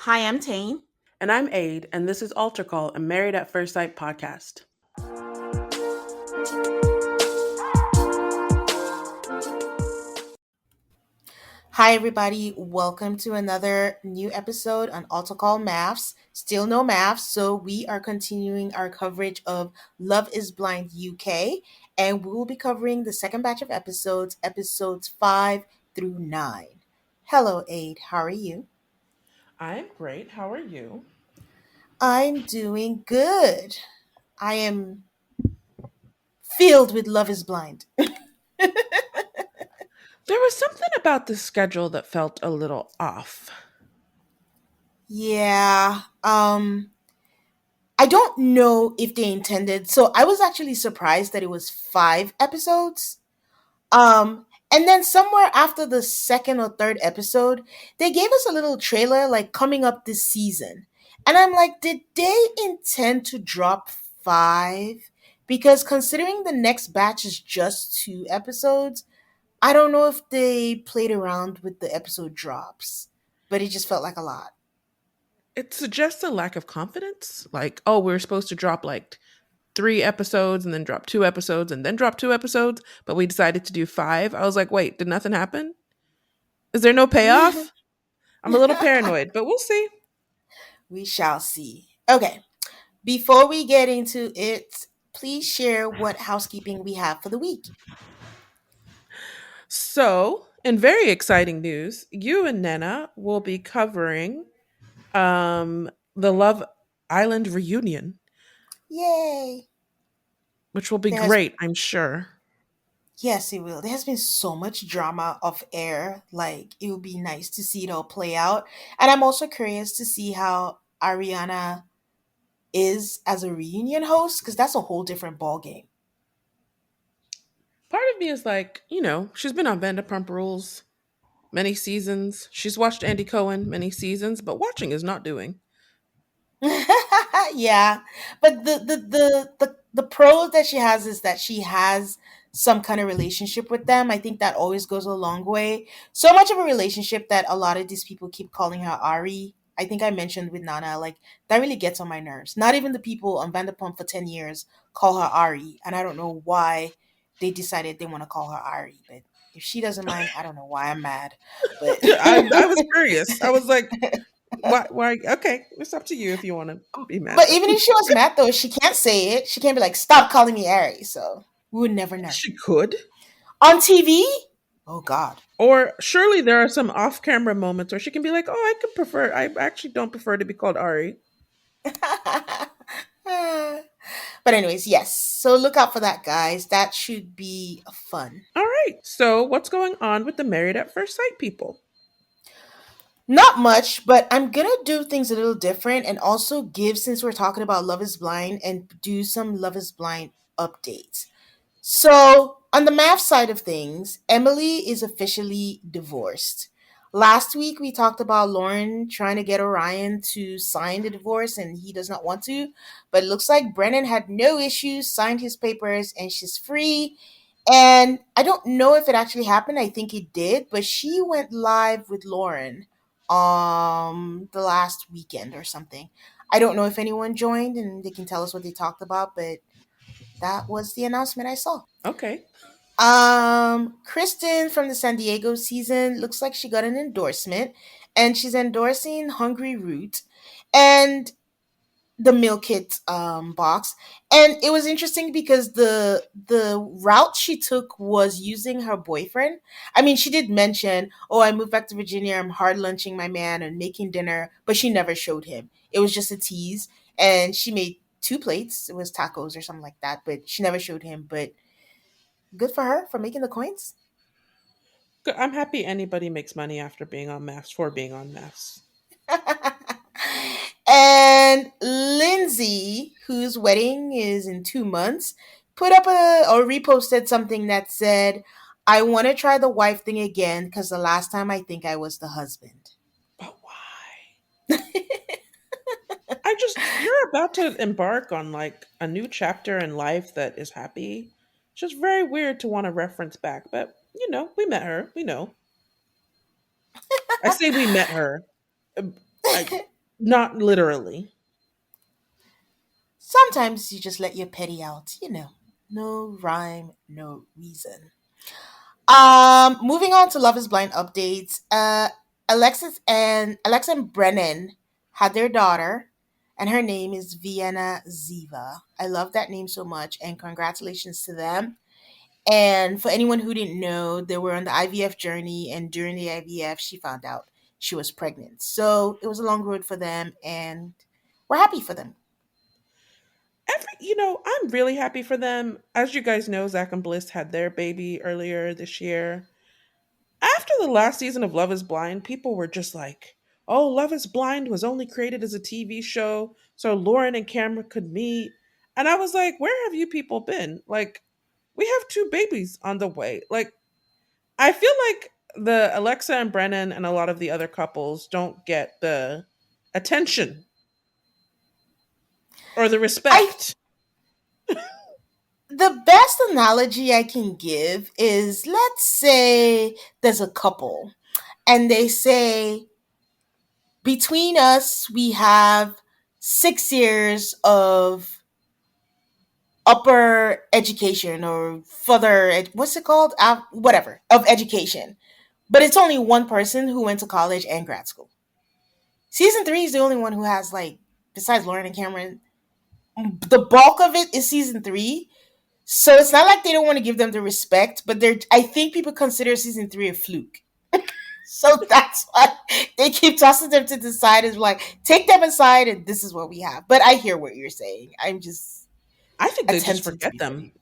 Hi, I'm Tane. And I'm Aid, and this is Altar Call, a Married at First Sight podcast. Hi, everybody. Welcome to another new episode on Auto Call Maths. Still no maths, so we are continuing our coverage of Love is Blind UK, and we will be covering the second batch of episodes, episodes 5 through 9. Hello, Aid. How are you? I'm great. How are you? I'm doing good. I am filled with Love is Blind. There was something about the schedule that felt a little off. Yeah. I don't know if they intended. So I was actually surprised that it was 5 episodes. And then somewhere after the second or third episode, they gave us a little trailer like coming up this season. And I'm like, did they intend to drop 5? Because considering the next batch is just 2 episodes, I don't know if they played around with the episode drops, but it just felt like a lot. It suggests a lack of confidence. Like, oh, we're supposed to drop like 3 episodes and then drop 2 episodes and then drop 2 episodes, but we decided to do five. I was like, wait, did nothing happen? Is there no payoff? I'm a little paranoid, but we'll see. We shall see. Okay. Before we get into it, please share what housekeeping we have for the week. So, in very exciting news, you and Nana will be covering the Love Island reunion, Yay! which will be There has great, I'm sure. Yes, it will. There has been so much drama off air. Like it would be nice to see it all play out. And I'm also curious to see how Ariana is as a reunion host because that's a whole different ball game. Part of me is like, she's been on Vanderpump Rules many seasons. She's watched Andy Cohen many seasons, but watching is not doing. Yeah, but the pro that she has is that she has some kind of relationship with them. I think that always goes a long way. So much of a relationship that a lot of these people keep calling her Ari. I think I mentioned with Nana, like that really gets on my nerves. Not even the people on Vanderpump for 10 years call her Ari, and I don't know why they decided they want to call her Ari. But if she doesn't mind, I don't know why I'm mad. But I was curious. I was like, why? Why? Okay, it's up to you if you want to be mad. But even if she was mad though, she can't say it. She can't be like, "Stop calling me Ari." So we would never know. She could. On TV? Oh God. Or surely there are some off camera moments where she can be like, oh, I actually don't prefer to be called Ari. But anyways, yes. So look out for that, guys. That should be fun. All right. So what's going on with the Married at First Sight people? Not much, but I'm gonna do things a little different and also give, since we're talking about Love is Blind, and do some Love is Blind updates. So, on the math side of things, Emily is officially divorced. Last week, we talked about Lauren trying to get Orion to sign the divorce, and he does not want to. But it looks like Brennan had no issues, signed his papers, and she's free. And I don't know if it actually happened. I think it did, but she went live with Lauren the last weekend or something. I don't know if anyone joined and they can tell us what they talked about, but that was the announcement I saw. Okay. Kristen from the San Diego season looks like she got an endorsement, and she's endorsing Hungry Root and the meal kit box. And it was interesting because the route she took was using her boyfriend. I mean, she did mention, "Oh, I moved back to Virginia. I'm hard lunching my man and making dinner," but she never showed him. It was just a tease, and she made 2 plates. It was tacos or something like that, but she never showed him. But good for her for making the coins. Good. I'm happy anybody makes money after being on maths for being on maths. And Lindsay, whose wedding is in 2 months, put up a or reposted something that said, "I want to try the wife thing again because the last time I think I was the husband." But why? You're about to embark on like a new chapter in life that is happy. It's just very weird to want to reference back, but we met her. We know. I say we met her. Um, Not literally. Sometimes you just let your petty out, no rhyme, no reason. Moving on to Love is Blind updates. Alexa and Brennan had their daughter, and her name is Vienna Ziva. I love that name so much, and congratulations to them. And for anyone who didn't know, they were on the IVF journey, and during the IVF, she found out she was pregnant. So it was a long road for them, and we're happy for them. I'm really happy for them. As you guys know, Zach and Bliss had their baby earlier this year. After the last season of Love is Blind, people were just like, oh, Love is Blind was only created as a TV show so Lauren and Cameron could meet. And I was like, where have you people been? Like, we have two babies on the way. Like, I feel like the Alexa and Brennan and a lot of the other couples don't get the attention or the I respect. The best analogy I can give is, let's say there's a couple and they say, between us we have 6 years of upper education or what's it called, whatever, of education, but it's only one person who went to college and grad school. Season 3 is the only one who has, like, besides Lauren and Cameron, the bulk of it is season 3. So it's not like they don't want to give them the respect, but I think people consider season 3 a fluke. So that's why they keep tossing them to the side, is like, take them aside and this is what we have. But I hear what you're saying. I'm just I think they just attempting to forget be them. funny.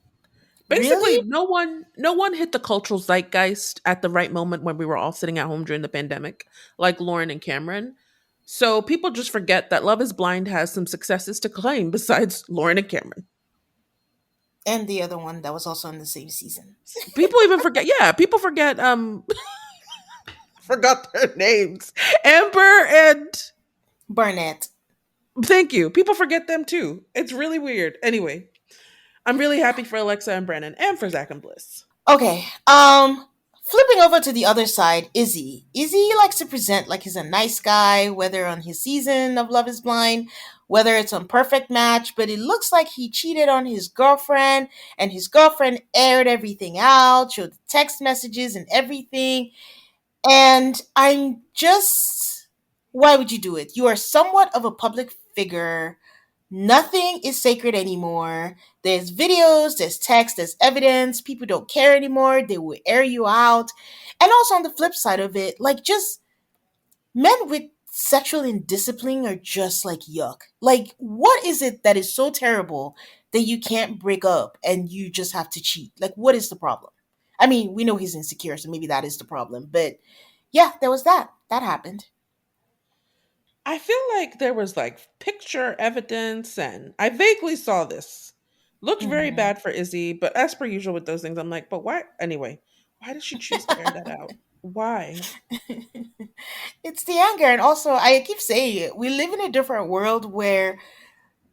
Basically, Really? no one hit the cultural zeitgeist at the right moment when we were all sitting at home during the pandemic, like Lauren and Cameron. So people just forget that Love is Blind has some successes to claim besides Lauren and Cameron. And the other one that was also in the same season. People even forget, yeah, people forget forgot their names. Amber and Barnett. thank you. People forget them too. It's really weird. Anyway, I'm really happy for Alexa and Brennan and for Zach and Bliss. Okay. Flipping over to the other side, Izzy. Izzy likes to present like he's a nice guy, whether on his season of Love is Blind, whether it's on Perfect Match, but it looks like he cheated on his girlfriend, and his girlfriend aired everything out, showed the text messages and everything. And I'm just, why would you do it? You are somewhat of a public figure. Nothing is sacred anymore. There's videos, there's text, there's evidence. People don't care anymore. They will air you out. And also on the flip side of it, like, just men with sexual indiscipline are just like yuck. Like, what is it that is so terrible that you can't break up and you just have to cheat? Like, what is the problem? I mean, we know he's insecure, so maybe that is the problem. But yeah, there was that. That happened. I feel like there was like picture evidence, and I vaguely saw this. Looked very Hmm. bad for Izzy, but as per usual with those things, I'm like, but why? Anyway, why did she choose to air that out? Why? It's the anger. And also, I keep saying it, we live in a different world where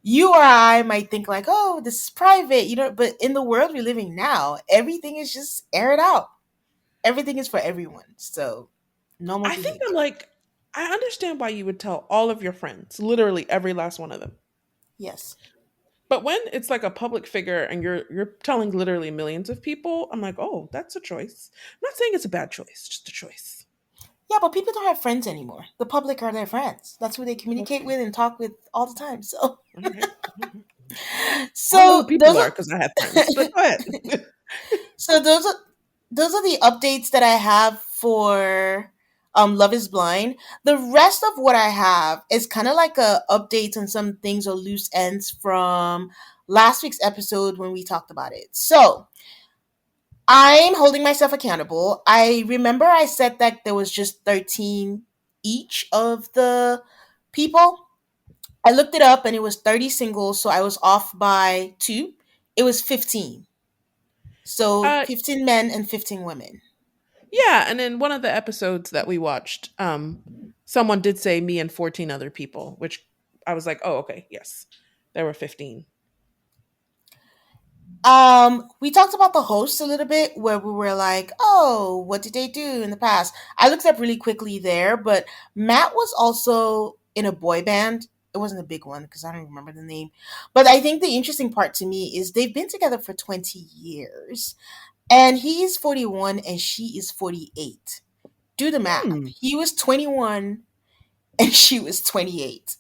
you or I might think like, oh, this is private, but in the world we're living now, everything is just aired out. Everything is for everyone. So, normal I think I'm behavior. like, I understand why you would tell all of your friends, literally every last one of them. Yes. But when it's like a public figure and you're telling literally millions of people, I'm like, oh, that's a choice. I'm not saying it's a bad choice, just a choice. Yeah, but people don't have friends anymore. The public are their friends. That's who they communicate Okay, with and talk with all the time. So, all right. I don't know who so people are because I have friends, but go ahead. so those are the updates that I have for Love is Blind. The rest of what I have is kind of like a update on some things or loose ends from last week's episode when we talked about it. So, I'm holding myself accountable. I remember I said that there was just 13 each of the people. I looked it up and it was 30 singles, so I was off by 2. It was 15. So uh, 15 men and 15 women. Yeah, and in one of the episodes that we watched, someone did say me and 14 other people, which I was like, oh, okay, yes, there were 15. We talked about the hosts a little bit, where we were like, oh, what did they do in the past? I looked up really quickly there, but Matt was also in a boy band. It wasn't a big one because I don't remember the name. But I think the interesting part to me is they've been together for 20 years. And he is 41 and she is 48. Do the math. Hmm. He was 21 and she was 28.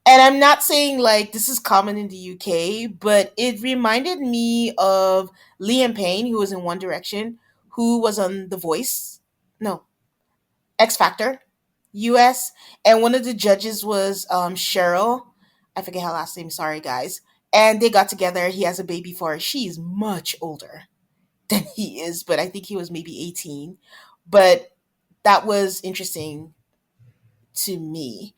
And I'm not saying like this is common in the UK, but it reminded me of Liam Payne, who was in One Direction, who was on The Voice. No, X Factor US. And one of the judges was Cheryl. I forget her last name. Sorry, guys. And they got together. He has a baby for her. She's much older than he is, but I think he was maybe 18. But that was interesting to me.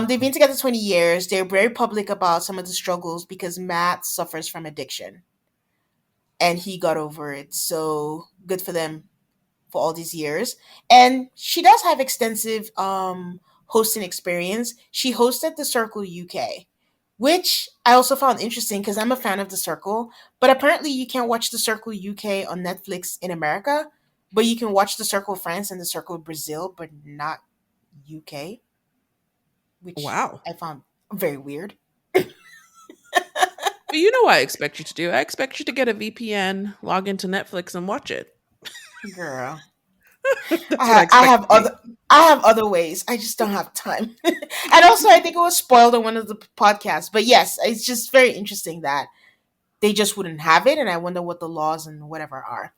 They've been together 20 years. They're very public about some of the struggles because Matt suffers from addiction and he got over it. So good for them for all these years. And she does have extensive hosting experience. She hosted the Circle UK, which I also found interesting because I'm a fan of the Circle. But apparently, you can't watch the Circle UK on Netflix in America, but you can watch the Circle France and the Circle Brazil, but not UK, which Wow. I found very weird. But you know what I expect you to do? I expect you to get a VPN, log into Netflix, and watch it. Girl, That's what I I expect have of you. other ways. I just don't have time. And also, I think it was spoiled on one of the podcasts. But yes, it's just very interesting that they just wouldn't have it, and I wonder what the laws and whatever are.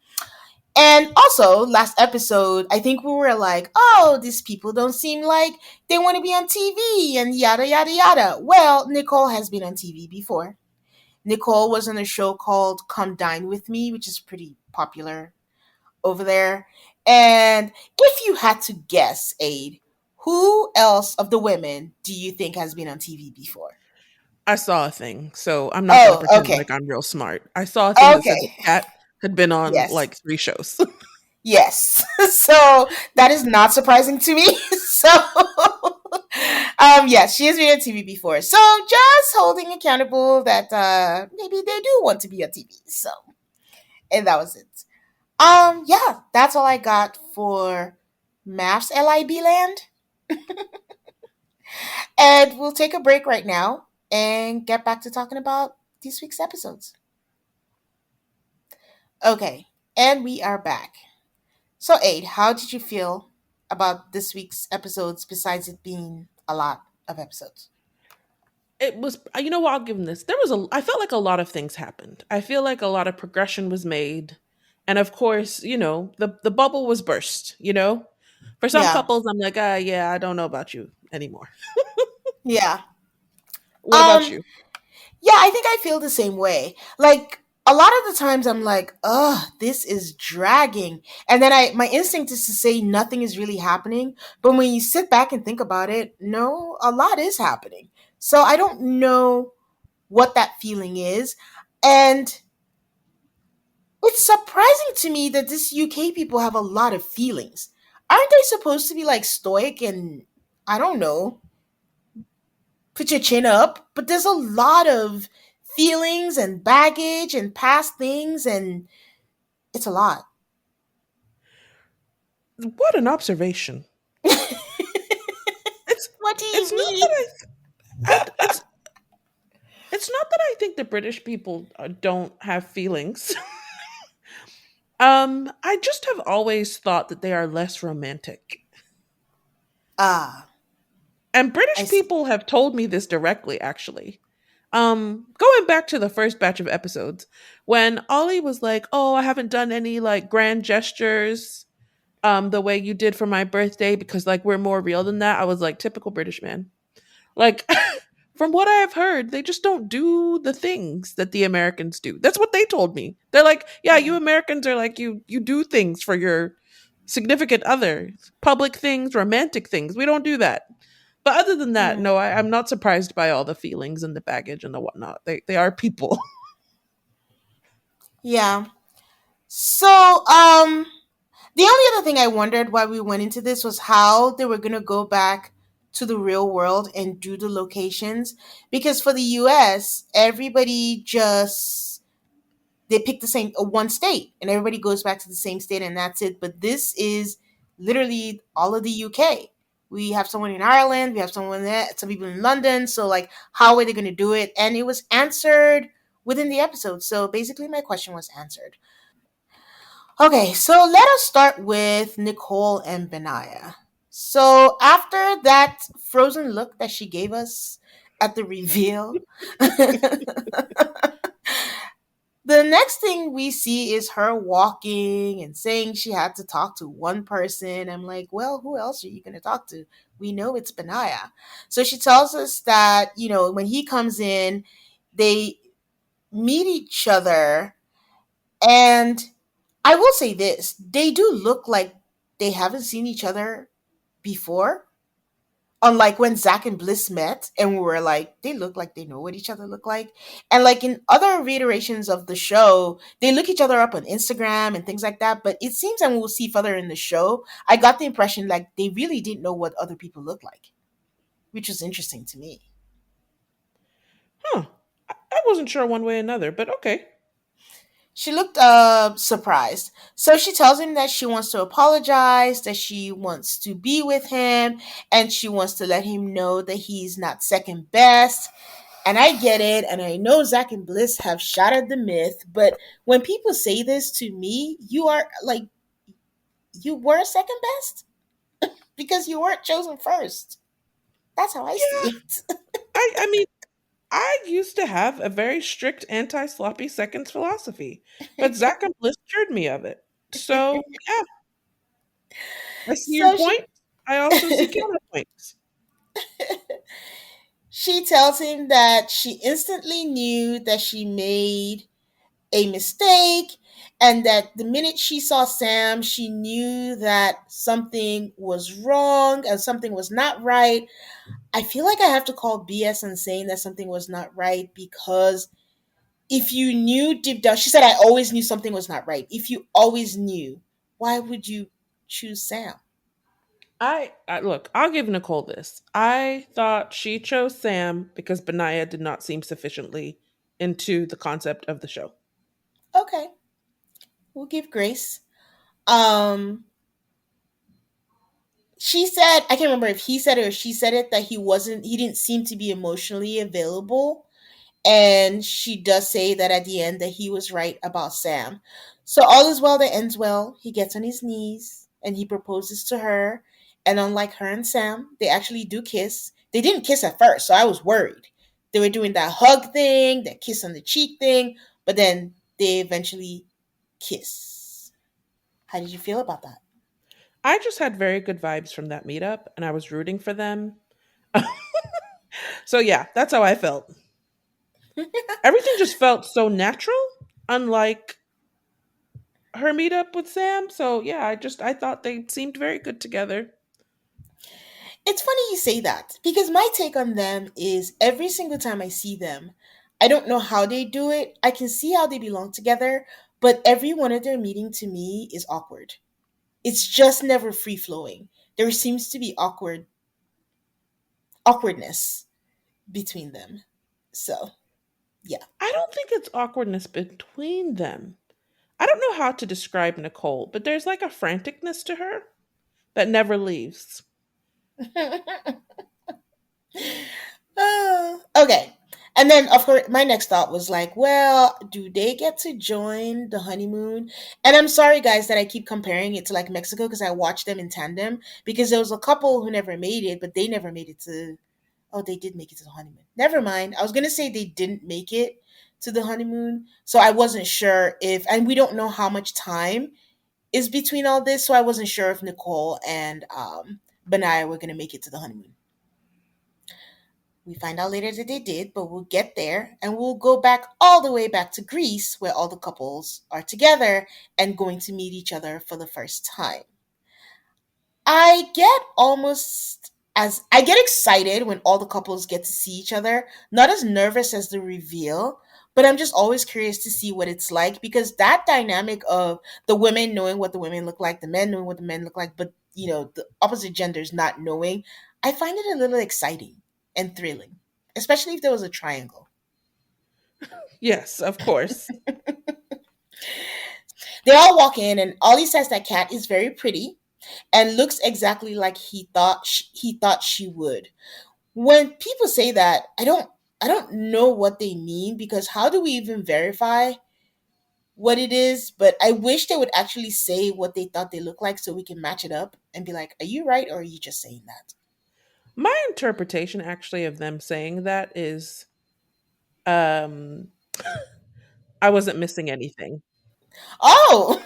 And also, last episode, I think we were like, "Oh, these people don't seem like they want to be on TV," and yada yada yada. Well, Nicole has been on TV before. Nicole was on a show called "Come Dine with Me," which is pretty popular over there. And if you had to guess, Aid, who else of the women do you think has been on TV before? I saw a thing, so I'm not going to Oh, pretend okay. like I'm real smart. I saw a thing that said that Okay. Kat had been on Yes. like 3 shows. Yes. So that is not surprising to me. So yes, she has been on TV before. So just holding accountable that maybe they do want to be on TV. So and that was it. Yeah, that's all I got for Maths LIB land. And we'll take a break right now and get back to talking about this week's episodes. Okay, and we are back. So, Aid, how did you feel about this week's episodes besides it being a lot of episodes? It was, you know what, I'll give them this. There was I felt like a lot of things happened. I feel like a lot of progression was made. And of course, the bubble was burst, For some Yeah, couples, I'm like, yeah, I don't know about you anymore. yeah. What about Um, you? yeah, I think I feel the same way. Like, a lot of the times I'm like, ugh, this is dragging. And then my instinct is to say nothing is really happening. But when you sit back and think about it, no, a lot is happening. So I don't know what that feeling is. And it's surprising to me that this UK people have a lot of feelings. Aren't they supposed to be like stoic and I don't know, put your chin up? But there's a lot of feelings and baggage and past things, and it's a lot. What an observation. It's What do it's you not mean? that it's not that I think the British people don't have feelings. I just have always thought that they are less romantic. Ah, And I British see. people have told me this directly, actually. Going back to the first batch of episodes, when Ollie was like, "Oh, I haven't done any like grand gestures the way you did for my birthday because like we're more real than that." I was like, typical British man. Like from what I have heard, they just don't do the things that the Americans do. That's what they told me. They're like, "Yeah, you Mm, Americans are like you do things for your significant other, public things, romantic things. We don't do that." But other than that, mm. no, I'm not surprised by all the feelings and the baggage and the whatnot. They are people. Yeah. So, the only other thing I wondered why we went into this was how they were going to go back to the real world and do the locations. Because for the US, everybody just, they pick the same, one state and everybody goes back to the same state and that's it. But this is literally all of the UK. We have someone in Ireland, we have someone there, some people in London. So like, how are they going to do it? And it was answered within the episode. So basically, my question was answered. Okay, so let us start with Nicole and Benaya. So after that frozen look that she gave us at the reveal, the next thing we see is her walking and saying she had to talk to one person. I'm like, well, who else are you going to talk to? We know it's Benaya. So she tells us that, when he comes in, they meet each other. And I will say this, they do look like they haven't seen each other before. Unlike when Zach and Bliss met, and we were like, they look like they know what each other look like. And like in other reiterations of the show, they look each other up on Instagram and things like that. But it seems, and we'll see further in the show, I got the impression like they really didn't know what other people look like, which was interesting to me. Huh. I wasn't sure one way or another, but okay. She looked surprised. So she tells him that she wants to apologize, that she wants to be with him, and she wants to let him know that he's not second best. And I get it, and I know Zach and Bliss have shattered the myth, but when people say this to me, you are like, you were second best because you weren't chosen first. That's how I Yeah, see it. I mean, I used to have a very strict anti sloppy seconds philosophy, but Zach and Bliss cured me of it. So, yeah, I see your So point. I also see counterpoints. she tells him that she instantly knew that she made a mistake, and that the minute she saw Sam, she knew that something was wrong and something was not right. I feel like I have to call BS on saying that something was not right, because if you knew deep down, she said, I always knew something was not right. If you always knew, why would you choose Sam? I look, I'll give Nicole this. I thought she chose Sam because Benaya did not seem sufficiently into the concept of the show. Okay, we'll give grace. Um, she said, I can't remember if he said it or she said it, that he didn't seem to be emotionally available. And she does say that at the end that he was right about Sam. So all is well that ends well. He gets on his knees and he proposes to her. And unlike her and Sam, they actually do kiss. They didn't kiss at first, so I was worried. They were doing that hug thing, that kiss on the cheek thing, but then they eventually kiss. How did you feel about that? I just had very good vibes from that meetup and I was rooting for them. So, yeah, that's how I felt. Everything just felt so natural, unlike her meetup with Sam. So, yeah, I thought they seemed very good together. It's funny you say that, because my take on them is every single time I see them, I don't know how they do it. I can see how they belong together, but every one of their meeting to me is awkward. It's just never free flowing. There seems to be awkwardness between them. So, yeah. I don't think it's awkwardness between them. I don't know how to describe Nicole, but there's like a franticness to her that never leaves. Okay. And then, of course, my next thought was like, well, do they get to join the honeymoon? And I'm sorry, guys, that I keep comparing it to like Mexico, because I watched them in tandem. Because there was a couple who never made it, but they never made it to. Oh, they did make it to the honeymoon. Never mind. I was gonna say they didn't make it to the honeymoon, so I wasn't sure if. And we don't know how much time is between all this, so I wasn't sure if Nicole and Benaya were gonna make it to the honeymoon. We find out later that they did, but we'll get there, and we'll go back all the way back to Greece, where all the couples are together and going to meet each other for the first time. I get almost as I get excited when all the couples get to see each other, not as nervous as the reveal, but I'm just always curious to see what it's like, because that dynamic of the women knowing what the women look like, the men knowing what the men look like, but the opposite genders not knowing, I find it a little exciting and thrilling, especially if there was a triangle. Yes, of course. They all walk in, and Ollie says that Kat is very pretty. and looks exactly like he thought she would. When people say that, I don't know what they mean, because how do we even verify what it is? But I wish they would actually say what they thought they looked like so we can match it up and be like, are you right, or are you just saying that? My interpretation actually of them saying that is um I wasn't missing anything. Oh,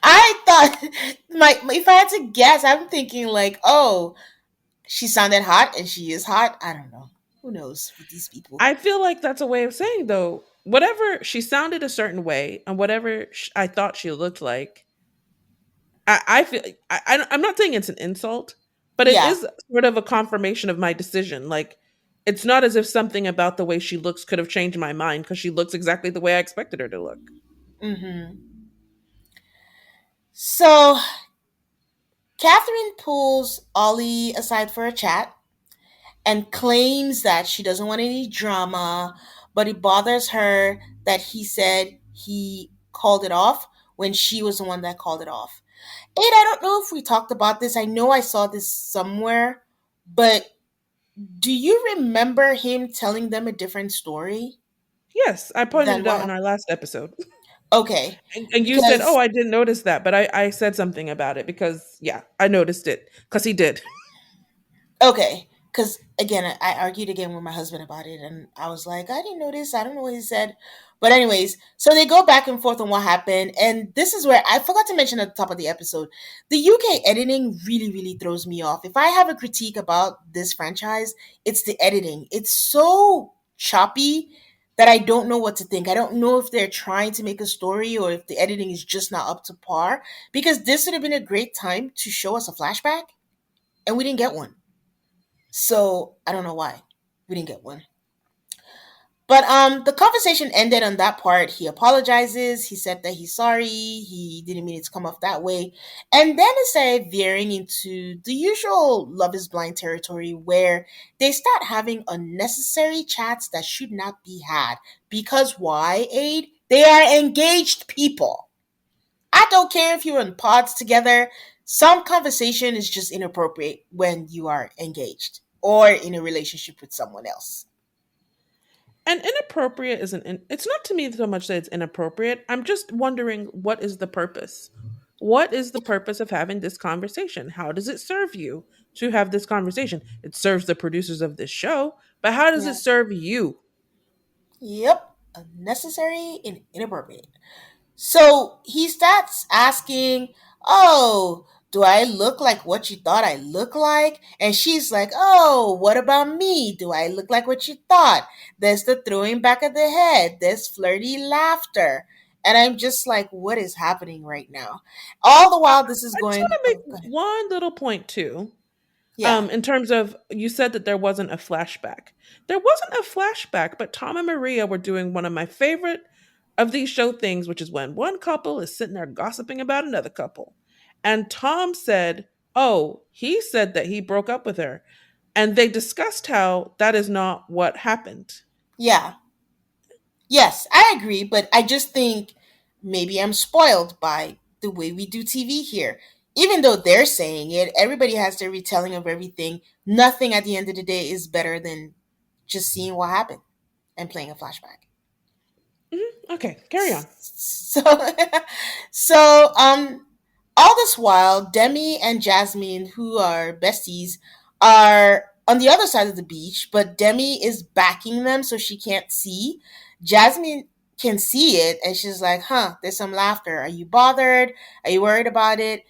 I thought if I had to guess, I'm thinking like, oh, she sounded hot and she is hot. I don't know. Who knows with these people? I feel like that's a way of saying though, whatever she sounded a certain way and whatever I thought she looked like, I feel I'm not saying it's an insult, but it Yeah. is sort of a confirmation of my decision. Like, it's not as if something about the way she looks could have changed my mind because she looks exactly the way I expected her to look. Hmm. So Catherine pulls Ollie aside for a chat and claims that she doesn't want any drama, but it bothers her that he said he called it off when she was the one that called it off. And I don't know if we talked about this. I know I saw this somewhere, but do you remember him telling them a different story Yes, I pointed than it what out in happened? our last episode. Okay, And you said, "Oh, because I didn't notice that," but I said something about it because yeah, I noticed it because he did. okay, because again, I argued again with my husband about it, and I was like, I didn't know this. I don't know what he said. But anyways, so they go back and forth on what happened, and this is where I forgot to mention at the top of the episode, the UK editing really, really throws me off. If I have a critique about this franchise, it's the editing. It's so choppy that I don't know what to think. I don't know if they're trying to make a story or if the editing is just not up to par. Because this would have been a great time to show us a flashback, and we didn't get one. So I don't know why we didn't get one. But the conversation ended on that part. He apologizes. He said that he's sorry. He didn't mean it to come off that way. And then it started veering into the usual Love is Blind territory where they start having unnecessary chats that should not be had. Because why, Aid? They are engaged people. I don't care if you're in pods together. Some conversation is just inappropriate when you are engaged or in a relationship with someone else. And inappropriate isn't. It's not to me so much that it's inappropriate. I'm just wondering what is the purpose. What is the purpose of having this conversation? How does it serve you to have this conversation? It serves the producers of this show, but how does it Yeah. serve you? Yep. Unnecessary and inappropriate. So he starts asking, oh, do I look like what you thought I look like? And she's like, oh, what about me? Do I look like what you thought? There's the throwing back of the head, there's flirty laughter. And I'm just like, what is happening right now? All the I, while, this is I just going. want to Oh, go make ahead. one little point too. Yeah. In terms of, you said that there wasn't a flashback. There wasn't a flashback, but Tom and Maria were doing one of my favorite of these show things, which is when one couple is sitting there gossiping about another couple. And Tom said, oh, he said that he broke up with her. And they discussed how that is not what happened. Yeah. Yes, I agree, but I just think maybe I'm spoiled by the way we do TV here. Even though they're saying it, everybody has their retelling of everything. Nothing at the end of the day is better than just seeing what happened and playing a flashback. Okay, carry on. So, so all this while, Demi and Jasmine, who are besties, are on the other side of the beach, but Demi is backing them so she can't see. Jasmine can see it, and she's like, huh, there's some laughter. Are you bothered? Are you worried about it?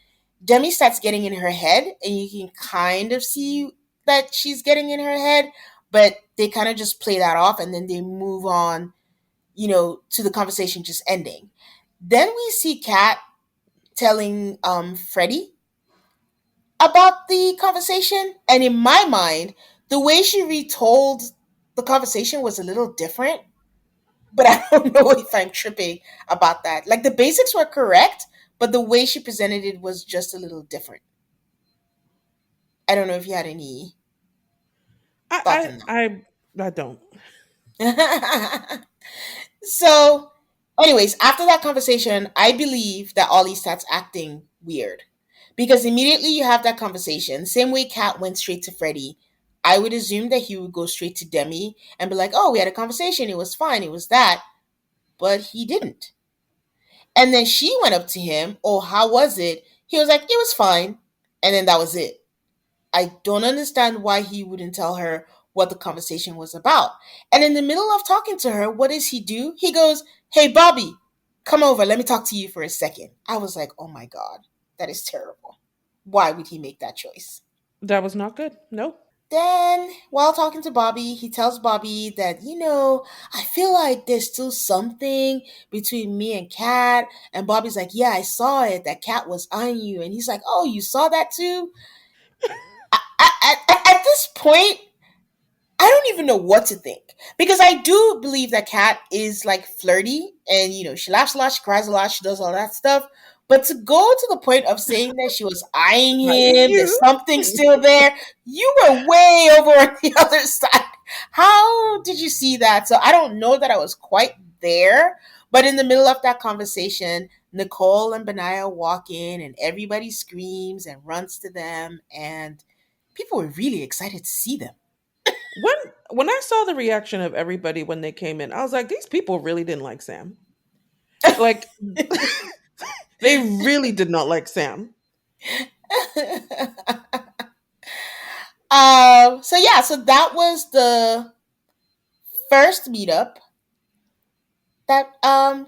Demi starts getting in her head, and you can kind of see that she's getting in her head, but they kind of just play that off and then they move on, to the conversation just ending. Then we see Kat telling Freddie about the conversation, and in my mind, the way she retold the conversation was a little different. But I don't know if I'm tripping about that. Like the basics were correct, but the way she presented it was just a little different. I don't know if you had any thoughts I on I I, I don't. that. So, anyways, after that conversation, I believe that Ollie starts acting weird. because immediately you have that conversation. Same way Kat went straight to Freddie. I would assume that he would go straight to Demi and be like, "Oh, we had a conversation. It was fine. It was that," but he didn't. And then she went up to him. "Oh, how was it?" He was like, "It was fine," and then that was it. I don't understand why he wouldn't tell her what the conversation was about. And in the middle of talking to her, what does he do? He goes, "Hey, Bobby, come over. Let me talk to you for a second." I was like, "Oh my God, that is terrible. Why would he make that choice?" That was not good. No. Then, while talking to Bobby, he tells Bobby that, "I feel like there's still something between me and Kat." And Bobby's like, "Yeah, I saw it. That Kat was eyeing you." And he's like, "Oh, you saw that too?" At this point, I don't even know what to think because I do believe that Kat is like flirty and she laughs a lot, she cries a lot, she does all that stuff. But to go to the point of saying that she was eyeing Not him, there's you. something still there, you were way over on the other side. How did you see that? So I don't know that I was quite there. But in the middle of that conversation, Nicole and Benaya walk in and everybody screams and runs to them. And people were really excited to see them. when when I saw the reaction of everybody when they came in, I was like, these people really didn't like Sam. Like they really did not like Sam. So yeah, so that was the first meetup that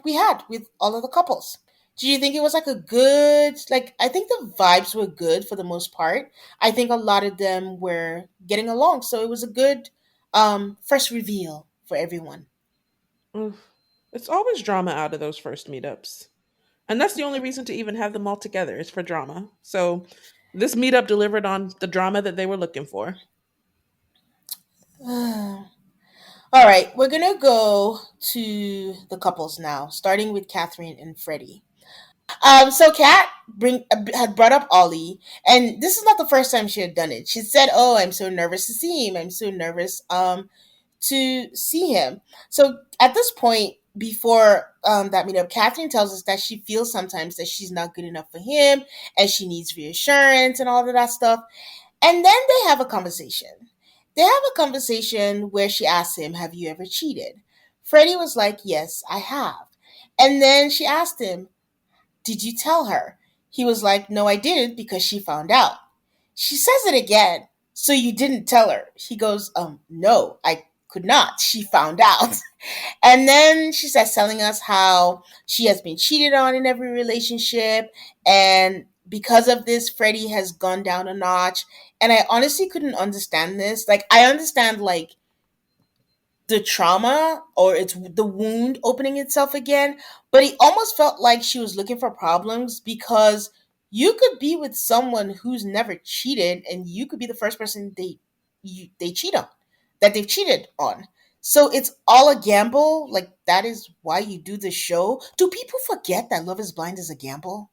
we had with all of the couples. Do you think it was like a good, like, I think the vibes were good for the most part. I think a lot of them were getting along, so it was a good first reveal for everyone. Ugh. It's always drama out of those first meetups. And that's the only reason to even have them all together is for drama. So this meetup delivered on the drama that they were looking for. All right, we're gonna go to the couples now, starting with Catherine and Freddie. So Kat had brought up Ollie, and this is not the first time she had done it. She said, "Oh, I'm so nervous to see him. I'm so nervous to see him." So at this point, before that meetup, Catherine tells us that she feels sometimes that she's not good enough for him, and she needs reassurance and all of that stuff. And then they have a conversation. They have a conversation where she asks him, "Have you ever cheated?" Freddie was like, "Yes, I have." And then she asked him, "Did you tell her?" He was like, "No, I didn't because she found out." She says it again. "So you didn't tell her?" He goes, "No, I could not. She found out." And then she starts telling us how she has been cheated on in every relationship. And because of this, Freddie has gone down a notch. And I honestly couldn't understand this. Like, I understand, like, the trauma or it's the wound opening itself again, but it almost felt like she was looking for problems because you could be with someone who's never cheated and you could be the first person they cheat on, that they've cheated on. So it's all a gamble. Like, that is why you do the show. Do people forget that Love is Blind is a gamble?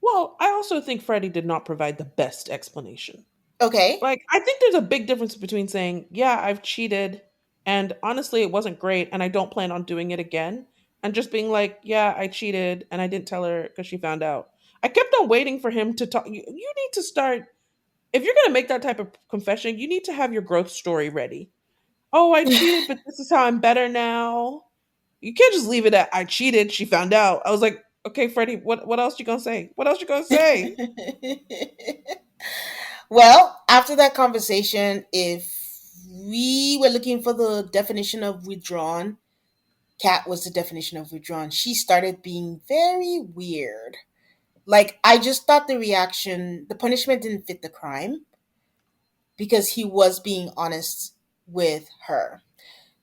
Well, I also think Freddie did not provide the best explanation. Okay. Like, I think there's a big difference between saying, yeah, I've cheated, and honestly, it wasn't great, and I don't plan on doing it again, and just being like, yeah, I cheated, and I didn't tell her because she found out. I kept on waiting for him to talk. You need to start, if you're going to make that type of confession, you need to have your growth story ready. Oh, I cheated, but this is how I'm better now. You can't just leave it at I cheated, she found out. I was like, okay, Freddie, what else you gonna say? What else you gonna say? Well, after that conversation, if we were looking for the definition of withdrawn, Cat was the definition of withdrawn. She started being very weird. Like, I just thought the punishment didn't fit the crime because he was being honest with her.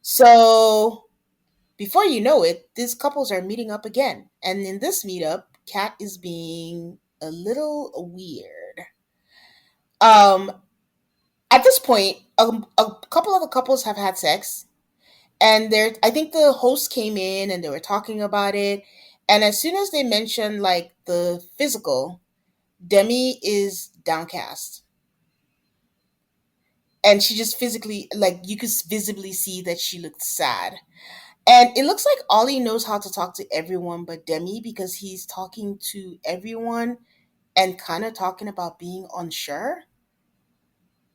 So, before you know it, these couples are meeting up again. And in this meetup, Cat is being a little weird. Um, at this point, a couple of the couples have had sex, and I think the host came in and they were talking about it. And as soon as they mentioned like the physical, Demi is downcast, and she just physically, like, you could visibly see that she looked sad. And it looks like Ollie knows how to talk to everyone but Demi because he's talking to everyone and kind of talking about being unsure.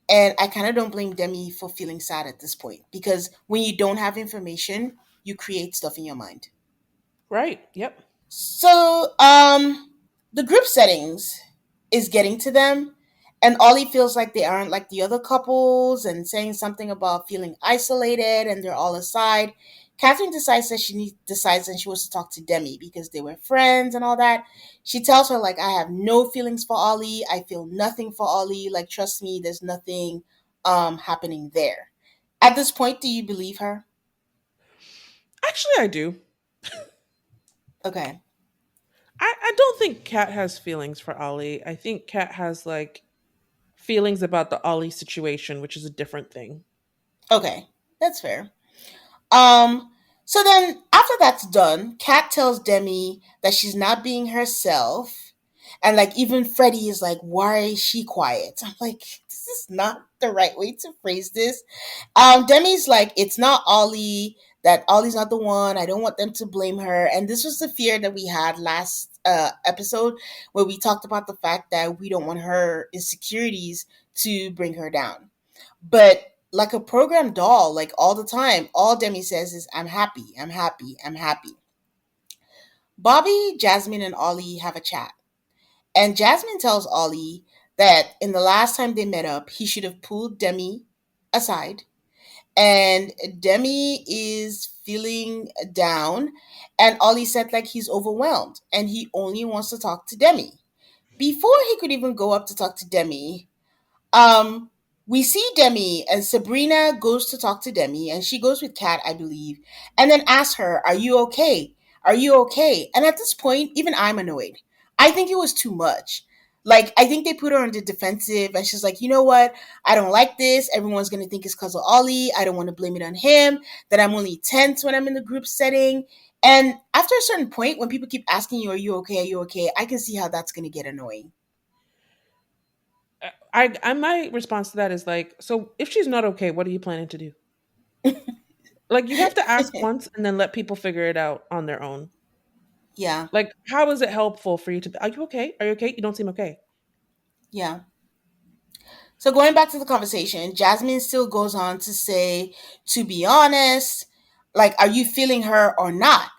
And I kind of don't blame Demi for feeling sad at this point because when you don't have information, you create stuff in your mind. Right. Yep. So, the group settings is getting to them, and Ollie feels like they aren't like the other couples, and saying something about feeling isolated, and they're all aside. Catherine decides that decides that she wants to talk to Demi because they were friends and all that. She tells her like, "I have no feelings for Ollie. I feel nothing for Ollie. Like, trust me, there's nothing happening there." At this point, do you believe her? Actually, I do. Okay. I don't think Kat has feelings for Ollie. I think Kat has like feelings about the Ollie situation, which is a different thing. Okay. That's fair. Um, so then after that's done, Kat tells Demi that she's not being herself. And like even Freddie is like, why is she quiet? I'm like, this is not the right way to phrase this. Demi's like, it's not Ollie, that Ollie's not the one. I don't want them to blame her. And this was the fear that we had last episode where we talked about the fact that we don't want her insecurities to bring her down. But like a programmed doll, like all the time, all Demi says is, I'm happy, I'm happy, I'm happy. Bobby, Jasmine, and Ollie have a chat. And Jasmine tells Ollie that in the last time they met up, he should have pulled Demi aside. And Demi is feeling down. And Ollie said like he's overwhelmed and he only wants to talk to Demi. Before he could even go up to talk to Demi, um, we see Demi and Sabrina goes to talk to Demi and she goes with Kat, I believe, and then asks her, "Are you okay? Are you okay?" And at this point, even I'm annoyed. I think it was too much. Like, I think they put her on the defensive and she's like, you know what? I don't like this. Everyone's going to think it's because of Ollie. I don't want to blame it on him. That I'm only tense when I'm in the group setting. And after a certain point, when people keep asking you, "Are you okay? Are you okay?" I can see how that's going to get annoying. I my response to that is like, so if she's not okay, what are you planning to do? Like you have to ask once and then let people figure it out on their own. Yeah, Like, how is it helpful for you to? Are you okay? Are you okay? You don't seem okay. yeah. So going back to the conversation, Jasmine still goes on to say, to be honest, like, are you feeling her or not?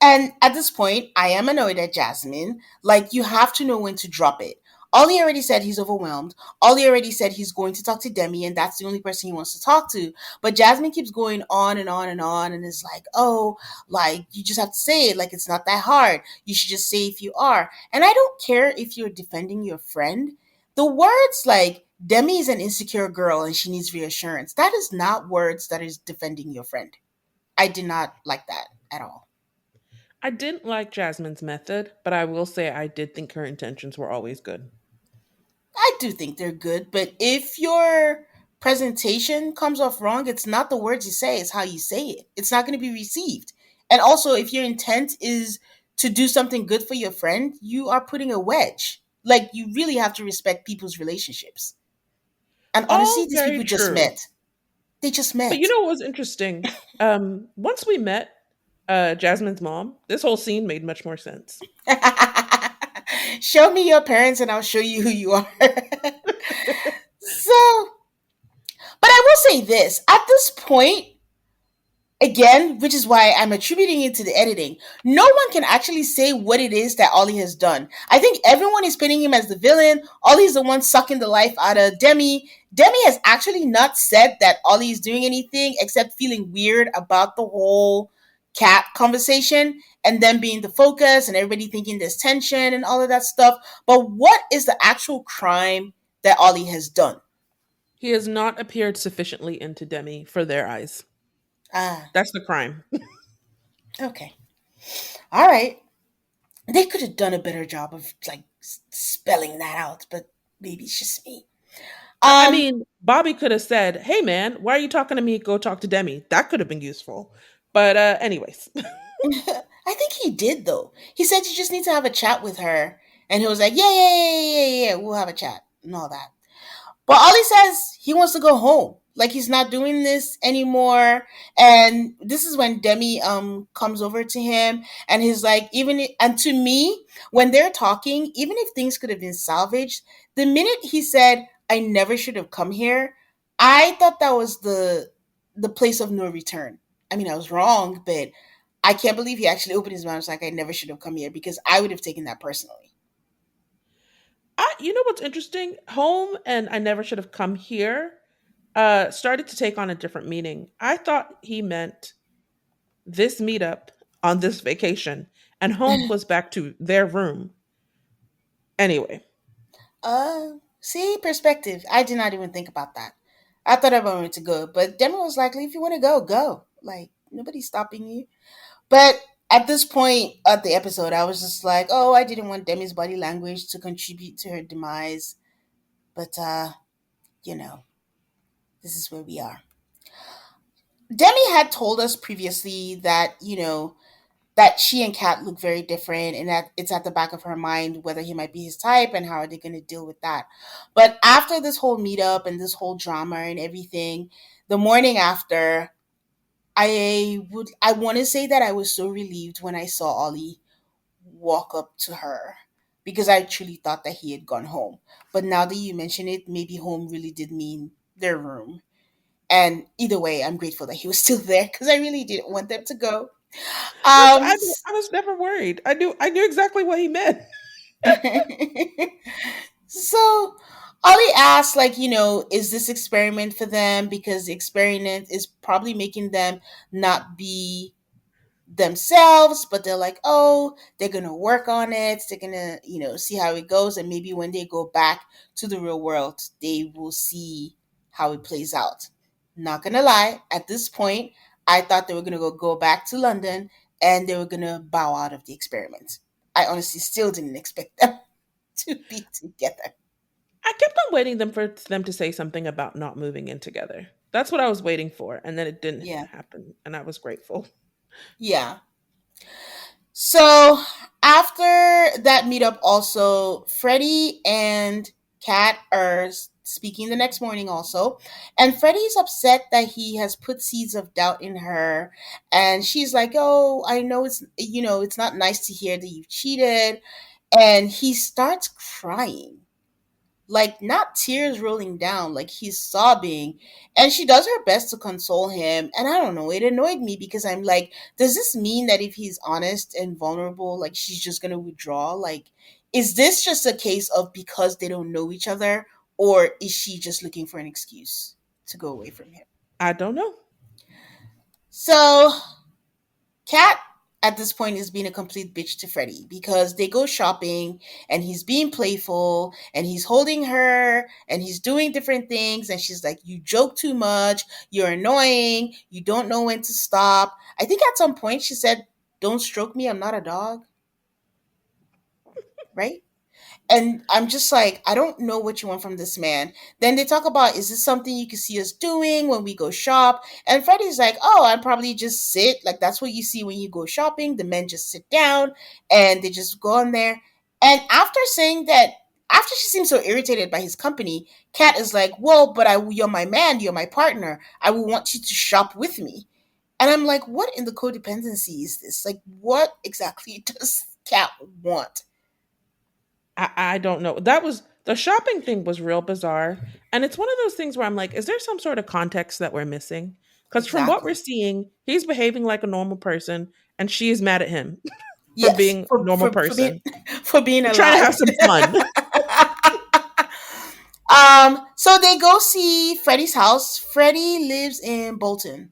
And at this point, I am annoyed at Jasmine. Like, you have to know when to drop it. Ollie already said he's overwhelmed. Ollie already said he's going to talk to Demi, and that's the only person he wants to talk to. But Jasmine keeps going on and on and on, and is like, oh, like, you just have to say it. Like, it's not that hard. You should just say if you are. And I don't care if you're defending your friend. The words like, Demi is an insecure girl and she needs reassurance, that is not words that is defending your friend. I did not like that at all. I didn't like Jasmine's method, but I will say I did think her intentions were always good. I do think they're good, but if your presentation comes off wrong, it's not the words you say, it's how you say it. It's not going to be received. And also, if your intent is to do something good for your friend, you are putting a wedge. Like, you really have to respect people's relationships. And honestly, All these very people just true. met. They just But you met. know what was interesting? Once we met Jasmine's mom, this whole scene made much more sense. Show me your parents and I'll show you who you are. So, but I will say this at this point, again, which is why I'm attributing it to the editing. No one can actually say what it is that Ollie has done. I think everyone is painting him as the villain. Ollie's the one sucking the life out of Demi. Demi has actually not said that Ollie is doing anything except feeling weird about the whole cat conversation and them being the focus and everybody thinking there's tension and all of that stuff. But what is the actual crime that Ollie has done? He has not appeared sufficiently into Demi for their eyes. Ah, That's the crime. okay. All right. They could have done a better job of like spelling that out, but maybe it's just me. I Um, mean, Bobby could have said, "Hey, man, why are you talking to me? Go talk to Demi." That could have been useful. But anyways, I think he did though. He said you just need to have a chat with her, and he was like, "Yeah, yeah, yeah, yeah, yeah, yeah, we'll have a chat and all that." But Ollie says he wants to go home. Like he's not doing this anymore. And this is when Demi comes over to him and he's like, and to me, when they're talking, even if things could have been salvaged, the minute he said, I never should have come here, I thought that was the place of no return. I mean, I was wrong, but I can't believe he actually opened his mouth and was like, I never should have come here because I would have taken that personally. You know what's interesting? Home and I never should have come here started to take on a different meaning. I thought he meant this meetup on this vacation, and home was back to their room. Anyway, See, perspective. I did not even think about that. I thought I wanted to go, but Demi was like, if you want to go, go. Like, nobody's stopping you. But at this point of the episode, I was just like, oh, I didn't want Demi's body language to contribute to her demise. But, you know, this is where we are. Demi had told us previously that, that she and Kat look very different and that it's at the back of her mind whether he might be his type and how are they going to deal with that. But after this whole meetup and this whole drama and everything, the morning after, I want to say that I was so relieved when I saw Ollie walk up to her because I truly thought that he had gone home. But now that you mention it, maybe home really did mean their room. And either way, I'm grateful that he was still there because I really didn't want them to go. that's Um, I was never worried. I knew exactly what he meant. so Ollie asked, like, is this experiment for them? Because the experiment is probably making them not be themselves, but they're like, oh, they're gonna work on it. They're gonna, see how it goes, and maybe when they go back to the real world, they will see how it plays out. Not gonna lie, at this point, I thought they were gonna go back to London and they were gonna bow out of the experiment. I honestly still didn't expect them to be together. I kept on waiting for them to say something about not moving in together. That's what I was waiting for, and then it didn't Yeah, happen, and I was grateful. yeah. So after that meetup, also Freddie and Kat are speaking the next morning also, and Freddie's upset that he has put seeds of doubt in her, and she's like, "Oh, I know it's not nice to hear that you've cheated," and he starts crying, like not tears rolling down, like he's sobbing. And she does her best to console him. And I don't know, it annoyed me because I'm like, does this mean that if he's honest and vulnerable, like she's just gonna withdraw? Like, is this just a case of because they don't know each other, or is she just looking for an excuse to go away from him? I don't know. So Kat at this point is being a complete bitch to Freddie because they go shopping and he's being playful and he's holding her and he's doing different things and she's like, you joke too much, you're annoying, you don't know when to stop. I think at some point she said, don't stroke me, I'm not a dog, right? And I'm just like, I don't know what you want from this man. Then they talk about, is this something you can see us doing when we go shop? And Freddie's like, oh, I probably just sit. Like, that's what you see when you go shopping. The men just sit down and they just go on there. And after saying that, after she seems so irritated by his company, Kat is like, well, but you're my man, you're my partner. I will want you to shop with me. And I'm like, what in the codependency is this? Like, what exactly does Kat want? I don't know. That was the shopping thing was real bizarre. And it's one of those things where I'm like, is there some sort of context that we're missing? Because from what we're Exactly. seeing, he's behaving like a normal person and she is mad at him for Yes, being a normal for being person. for being We're trying to alive. have some fun. So they go see Freddie's house. Freddie lives in Bolton,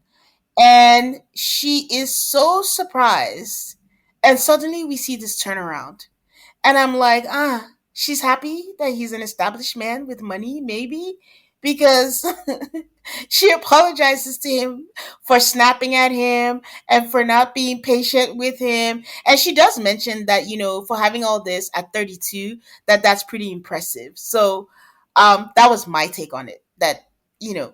and she is so surprised. And suddenly we see this turnaround. And I'm like, she's happy that he's an established man with money, maybe, because she apologizes to him for snapping at him and for not being patient with him. And she does mention that, for having all this at 32, that's pretty impressive. So that was my take on it. That, you know,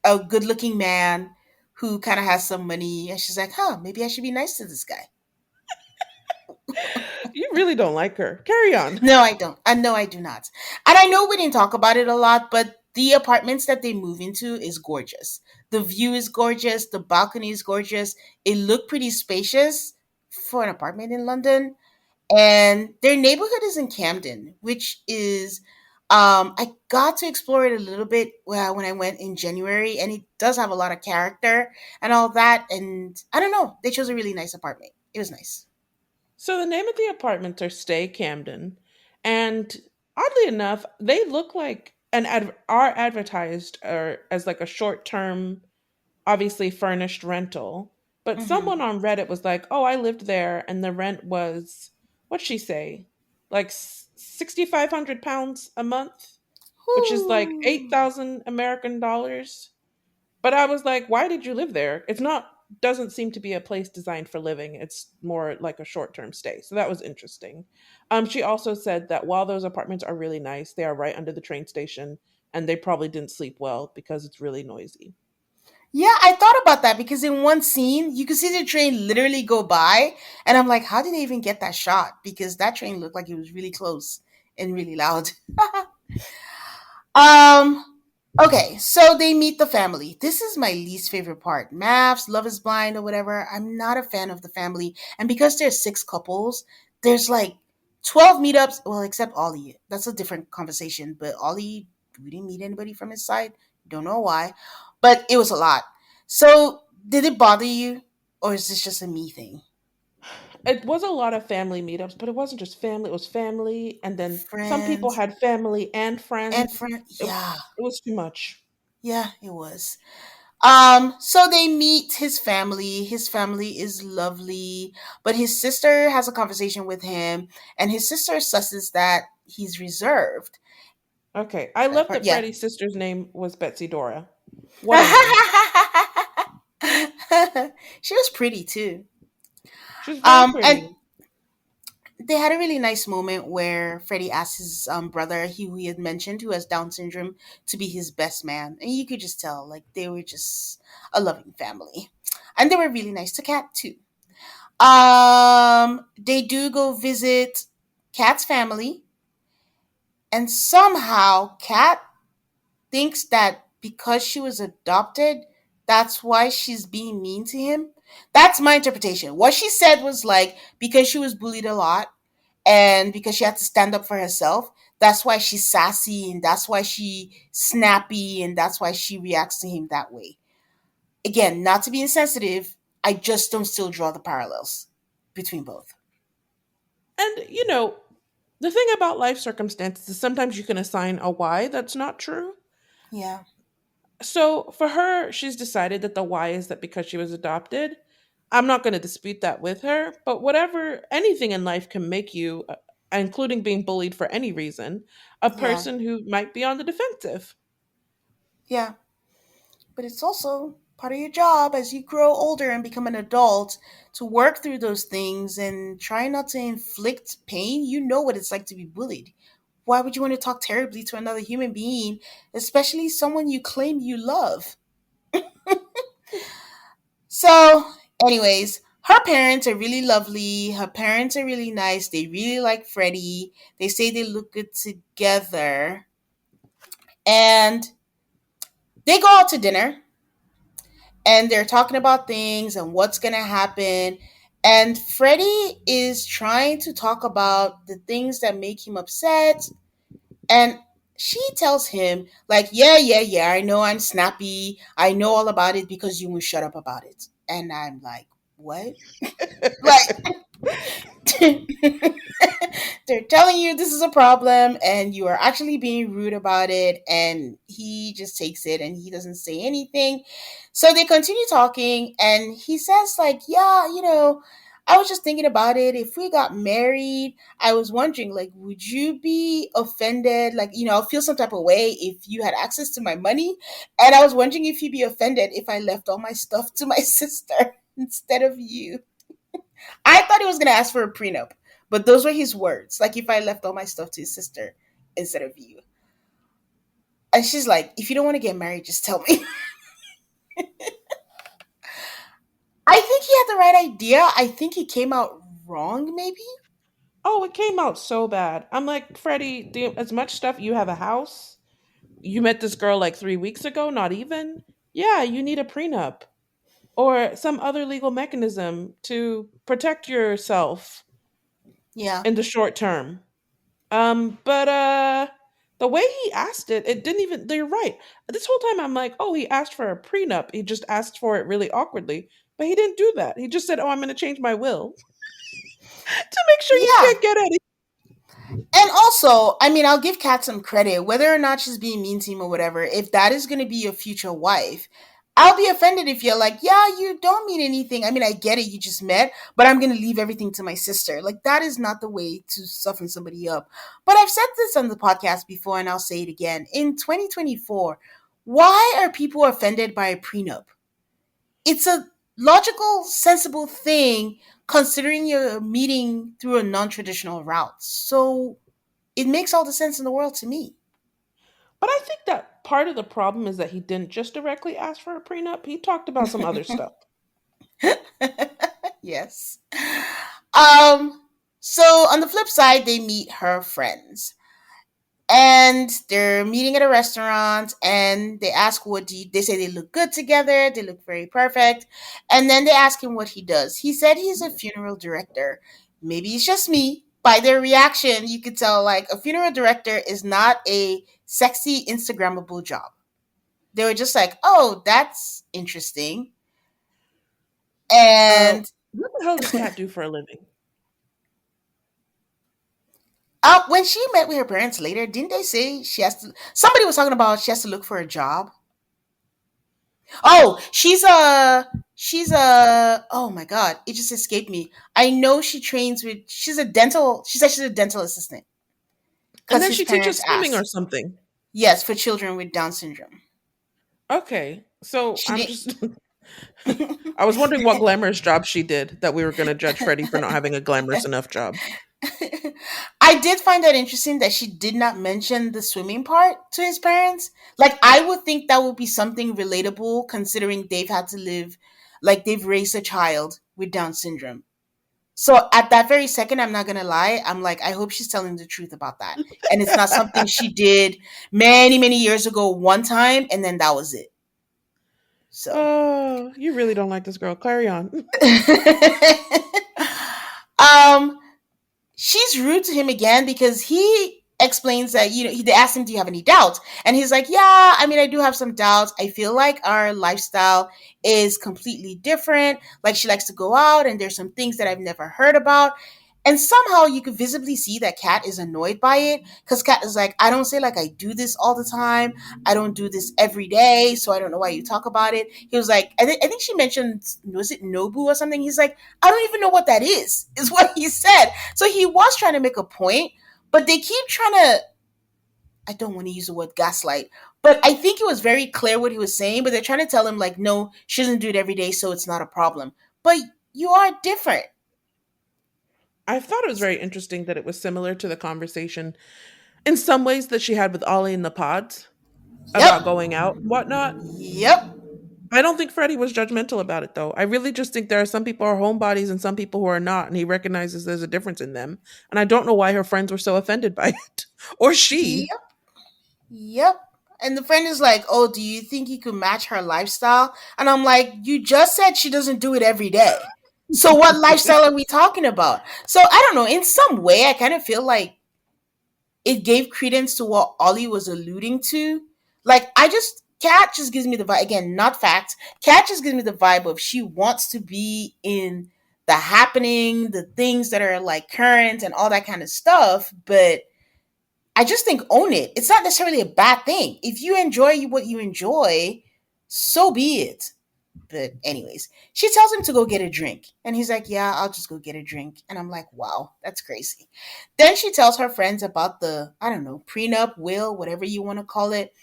a good looking man who kind of has some money. And she's like, maybe I should be nice to this guy. You really don't like her. Carry on. No, I don't. I know I do not. And I know we didn't talk about it a lot, but the apartments that they move into is gorgeous. The view is gorgeous. The balcony is gorgeous. It looked pretty spacious for an apartment in London. And their neighborhood is in Camden, which is I got to explore it a little bit when I went in January, and it does have a lot of character and all that. And I don't know, they chose a really nice apartment. It was nice. So the name of the apartments are Stay Camden, and oddly enough, they look like are advertised as like a short term, obviously furnished rental. But Hmm. someone on Reddit was like, "Oh, I lived there, and the rent was what'd she say, like £6,500 a month, which is like Ooh. 8,000 American dollars." But I was like, why did you live there? It's not doesn't seem to be a place designed for living. It's more like a short-term stay. So that was interesting. She also said that while those apartments are really nice, they are right under the train station and they probably didn't sleep well because it's really noisy. Yeah, I thought about that because in one scene you could see the train literally go by, and I'm like, how did they even get that shot? Because that train looked like it was really close and really loud. um. Okay, so they meet the family. This is my least favorite part. Maps, Love is Blind, or whatever. I'm not a fan of the family, and because there's six couples, there's like 12 meetups. Well, except Ollie. That's a different conversation. But Ollie, we didn't meet anybody from his side. Don't know why, but it was a lot. So, did it bother you, or is this just a me thing? It was a lot of family meetups, but it wasn't just family, it was family and then some people Friends had family and and friends. friend. It, Yeah, it was too much. yeah, it was. So they meet his family. His family is lovely, but his sister has a conversation with him, and his sister susses that he's reserved. Okay. I That love part, that yeah. Freddie's sister's name was Betsy Dora. What a name. She was pretty too. She was very And pretty. they had a really nice moment where Freddie asked his brother, who he had mentioned, who has Down syndrome, to be his best man, and you could just tell, like, they were just a loving family, and they were really nice to Kat too. They do go visit Kat's family, and somehow Kat thinks that because she was adopted, that's why she's being mean to him. That's my interpretation. What she said was like, because she was bullied a lot and because she had to stand up for herself, that's why she's sassy and that's why she snappy and that's why she reacts to him that way. Again, not to be insensitive, I just don't still draw the parallels between both. And, the thing about life circumstances is sometimes you can assign a why that's not true. Yeah. So for her, she's decided that the why is that because she was adopted. I'm not going to dispute that with her, but whatever, anything in life can make you, including being bullied for any reason, a Yeah. person who might be on the defensive. Yeah. But it's also part of your job as you grow older and become an adult to work through those things and try not to inflict pain. You know what it's like to be bullied. Why would you want to talk terribly to another human being, especially someone you claim you love? So, anyways, her parents are really lovely. Her parents are really nice. They really like Freddie. They say they look good together. And they go out to dinner and they're talking about things and what's going to happen. And Freddie is trying to talk about the things that make him upset. And she tells him, like, yeah, I know I'm snappy. I know all about it because you won't shut up about it. And I'm like, what? Like, they're telling you this is a problem and you are actually being rude about it, and he just takes it and he doesn't say anything. So they continue talking and he says, like, yeah, I was just thinking about it. If we got married, I was wondering, like, would you be offended, like, feel some type of way if you had access to my money? And I was wondering if you'd be offended if I left all my stuff to my sister instead of you. I thought he was gonna ask for a prenup, but those were his words. Like, if I left all my stuff to his sister instead of you. And she's like, if you don't want to get married, just tell me. I think he had the right idea. I think he came out wrong, maybe? Oh, it came out so bad. I'm like, Freddie, as much stuff, you have a house. You met this girl like 3 weeks ago, not even. Yeah, you need a prenup or some other legal mechanism to protect yourself Yeah. in the short term. But the way he asked it, it didn't even they're right. This whole time I'm like, oh, he asked for a prenup. He just asked for it really awkwardly. But he didn't do that. He just said, oh, I'm gonna change my will to make sure you Yeah. can't get any. And also, I mean, I'll give Kat some credit, whether or not she's being mean to him or whatever. If that is going to be your future wife, I'll be offended if you're like, yeah, you don't mean anything. I mean, I get it, you just met, but I'm going to leave everything to my sister. Like, that is not the way to soften somebody up. But I've said this on the podcast before, and I'll say it again. In 2024, why are people offended by a prenup? It's a logical, sensible thing considering you're meeting through a non traditional route. So it makes all the sense in the world to me. But I think that part of the problem is that he didn't just directly ask for a prenup. He talked about some other stuff. Yes. Um, so on the flip side, they meet her friends. And they're meeting at a restaurant and they ask what do you, they say they look good together, they look very perfect. And then they ask him what he does. He said he's a funeral director. Maybe it's just me. By their reaction, you could tell like a funeral director is not a sexy Instagrammable job. They were just like, "Oh, that's interesting." Uh, And what the hell does Kat do for a living? when she met with her parents later, didn't they say she has to? Somebody was talking about she has to look for a job. Oh, she's a oh my god, it just escaped me. I know she trains with she's a dental she said she's a dental assistant And because then his she parents teaches swimming or asked. something. Yes, for children with Down syndrome. Okay, so She I'm did. just. I was wondering what glamorous job she did that we were going to judge Freddie for not having a glamorous enough job. I did find that interesting that she did not mention the swimming part to his parents. Like I would think that would be something relatable considering they've had to live like they've raised a child with Down syndrome. So at that very second, I'm not gonna lie, I'm like, I hope she's telling the truth about that. And it's not something she did many, many years ago one time and then that was it. So Oh, you really don't like this girl. Carry on. um she's rude to him again because he explains that they asked him, do you have any doubts, and he's like, yeah, I mean, I do have some doubts. I feel like our lifestyle is completely different. Like she likes to go out and there's some things that I've never heard about, and somehow you could visibly see that Kat is annoyed by it because Kat is like, I don't say like I do this all the time. I don't do this every day, so I don't know why you talk about it. He was like, I think she mentioned, was it Nobu or something? He's like, I don't even know what that is what he said. So he was trying to make a point, but they keep trying to, I don't want to use the word gaslight, but I think it was very clear what he was saying, but they're trying to tell him, like, no, she doesn't do it every day, so it's not a problem. But you are different. I thought it was very interesting that it was similar to the conversation in some ways that she had with Ollie in the pods about Yep. going out and whatnot. Yep. I don't think Freddie was judgmental about it though. I really just think there are some people who are homebodies and some people who are not, and he recognizes there's a difference in them. And I don't know why her friends were so offended by it. Or she. Yep. Yep. And the friend is like, oh, do you think you could match her lifestyle? And I'm like, you just said she doesn't do it every day. So what lifestyle are we talking about? So I don't know. In some way, I kind of feel like it gave credence to what Ollie was alluding to. Like, Kat just gives me the vibe, again, not facts. Kat just gives me the vibe of she wants to be in the happening, the things that are like current and all that kind of stuff. But I just think own it. It's not necessarily a bad thing. If you enjoy what you enjoy, so be it. But anyways, she tells him to go get a drink. And he's like, yeah, I'll just go get a drink. And I'm like, wow, that's crazy. Then she tells her friends about the, I don't know, prenup, will, whatever you want to call it.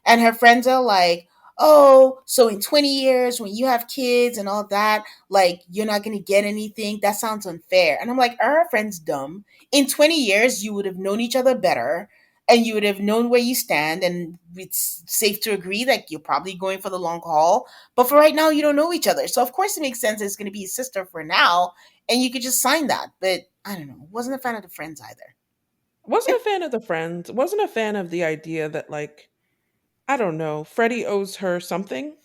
And her friends are like, oh, so in 20 years, when you have kids and all that, like, you're not going to get anything. That sounds unfair. And I'm like, are our friends dumb? In 20 years, you would have known each other better. and you would have known where you stand, and it's safe to agree that you're probably going for the long haul. But for right now, you don't know each other. So, of course, it makes sense it's going to be his sister for now, and you could just sign that. But I don't know. Wasn't a fan of the friends either. Wasn't a fan of the friends. Wasn't a fan of the idea that, like, I don't know, Freddie owes her something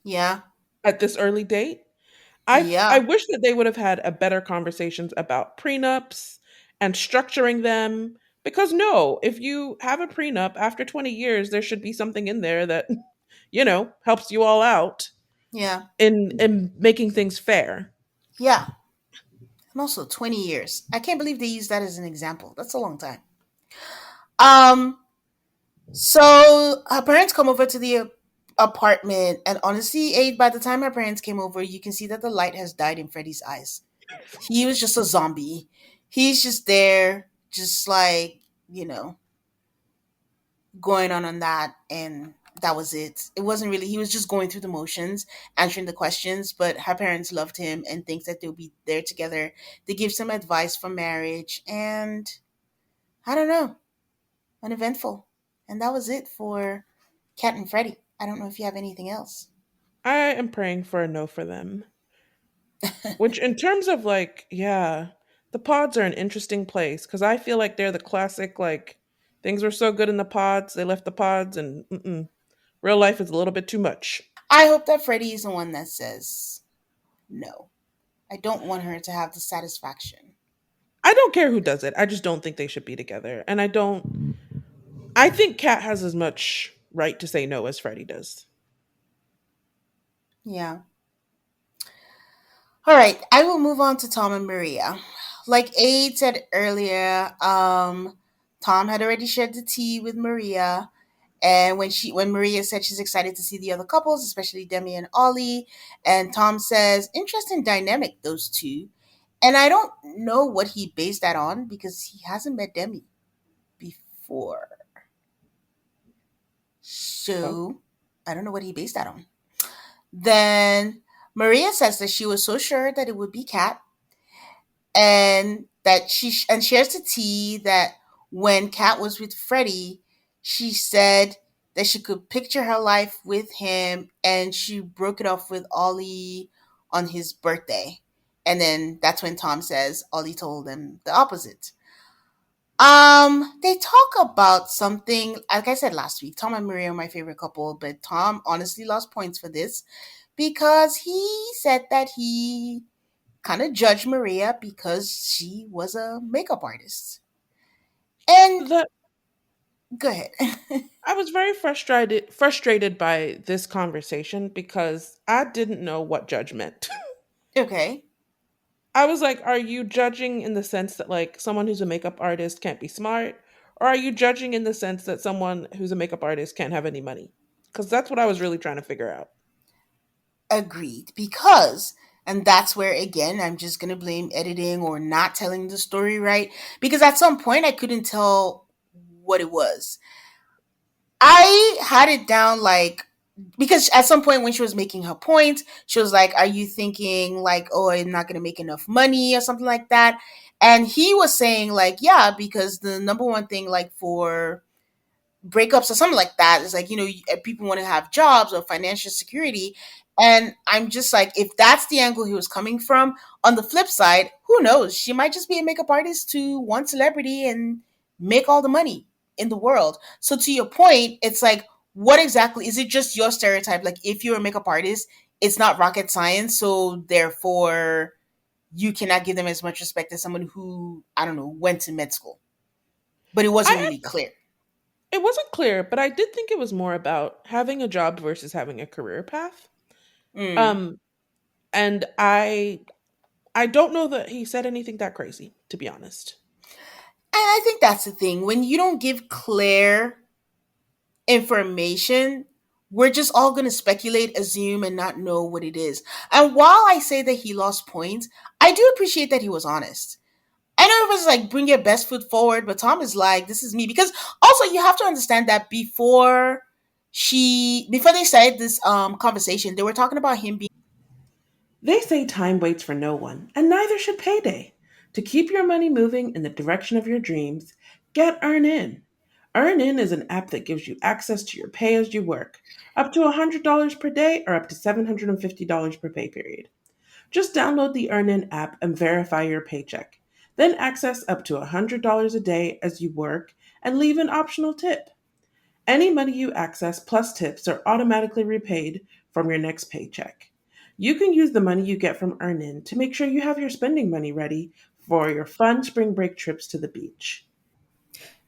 Yeah. at this early date. I Yeah. wish that they would have had a better conversations about prenups and structuring them. Because no, if you have a prenup after 20 years, there should be something in there that, helps you all out Yeah. in making things fair. Yeah. And also 20 years. I can't believe they used that as an example. That's a long time. Um, so her parents come over to the apartment, and honestly, Aid, by the time her parents came over, you can see that the light has died in Freddy's eyes. He was just a zombie. He's just there, just like, you know, going on that, and that was it. It wasn't really, he was just going through the motions, answering the questions, but her parents loved him and think that they'll be there together. They give some advice for marriage, and I don't know, uneventful. And that was it for Cat and Freddy. I don't know if you have anything else. I am praying for a no for them. Which, in terms of like, yeah, the pods are an interesting place because I feel like they're the classic, like, things were so good in the pods, they left the pods, and real life is a little bit too much. I hope that Freddy is the one that says no. I don't want her to have the satisfaction. I don't care who does it. I just don't think they should be together. And I don't, I think Kat has as much right to say no as Freddie does. Yeah. All right, I will move on to Tom and Maria. Like Aid said earlier, Tom had already shared the tea with Maria, and when Maria said she's excited to see the other couples, especially Demi and Ollie, and Tom says, "Interesting dynamic those two," and I don't know what he based that on because he hasn't met Demi before, Oh. so I don't know what he based that on. Then Maria says that she was so sure that it would be Kat, and that and shares the tea that when Kat was with Freddie, she said that she could picture her life with him, and she broke it off with Ollie on his birthday. And then that's when Tom says Ollie told him the opposite. They talk about something, like I said last week, Tom and Maria are my favorite couple, but Tom honestly lost points for this because he said that he kind of judged Maria because she was a makeup artist. And The go ahead. I was very frustrated by this conversation because I didn't know what judge meant. Okay. I was like, are you judging in the sense that like someone who's a makeup artist can't be smart? Or are you judging in the sense that someone who's a makeup artist can't have any money? Because that's what I was really trying to figure out. Agreed. Because, and that's where, again, I'm just going to blame editing or not telling the story right. Because at some point, I couldn't tell what it was. I had it down like, because at some point when she was making her point, she was like, "Are you thinking like, oh, I'm not going to make enough money or something like that?" And he was saying, like, yeah, because the number one thing, like, for breakups or something like that, is like, people want to have jobs or financial security. And I'm just like, if that's the angle he was coming from, on the flip side, who knows, she might just be a makeup artist to one celebrity and make all the money in the world. So to your point, it's like, what exactly is it? Just your stereotype, like, if you're a makeup artist, it's not rocket science, so therefore you cannot give them as much respect as someone who, I don't know, went to med school, but it wasn't I really clear. It wasn't clear, but I did think it was more about having a job versus having a career path. Mm. Um and I don't know that he said anything that crazy, to be honest. And I think that's the thing. When you don't give clear information, we're just all going to speculate, assume, and not know what it is. And while I say that he lost points, I do appreciate that he was honest. I know it was like, bring your best foot forward, but Tom is like, this is me. Because also, you have to understand that before they started this conversation, they were talking about him being. They say time waits for no one, and neither should payday. To keep your money moving in the direction of your dreams, get Earn In. EarnIn is an app that gives you access to your pay as you work, up to $100 per day or up to $750 per pay period. Just download the EarnIn app and verify your paycheck. Then access up to $100 a day as you work and leave an optional tip. Any money you access plus tips are automatically repaid from your next paycheck. You can use the money you get from EarnIn to make sure you have your spending money ready for your fun spring break trips to the beach.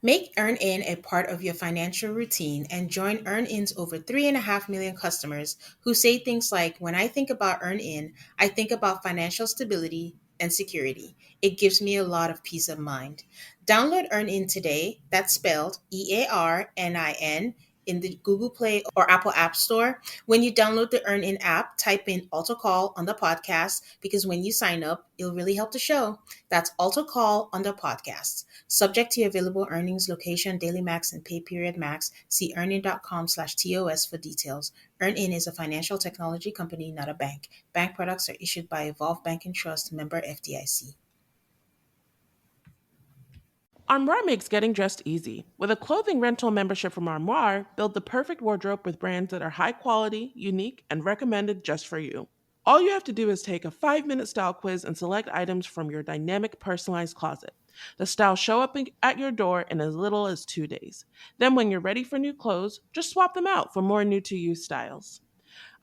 Make EarnIn a part of your financial routine and join EarnIn's over 3.5 million customers who say things like, when I think about EarnIn, I think about financial stability and security. It gives me a lot of peace of mind. Download EarnIn today. That's spelled EARNIN in the Google Play or Apple App Store. When you download the EarnIn app, type in Alto Call on the podcast because when you sign up, it'll really help the show. That's Alto Call on the podcast. Subject to your available earnings, location, daily max, and pay period max. See earnin.com/TOS for details. EarnIn is a financial technology company, not a bank. Bank products are issued by Evolve Bank and Trust, member FDIC. Armoire makes getting dressed easy. With a clothing rental membership from Armoire, build the perfect wardrobe with brands that are high quality, unique, and recommended just for you. All you have to do is take a 5-minute style quiz and select items from your dynamic personalized closet. The styles show up at your door in as little as 2 days. Then, when you're ready for new clothes, just swap them out for more new to you styles.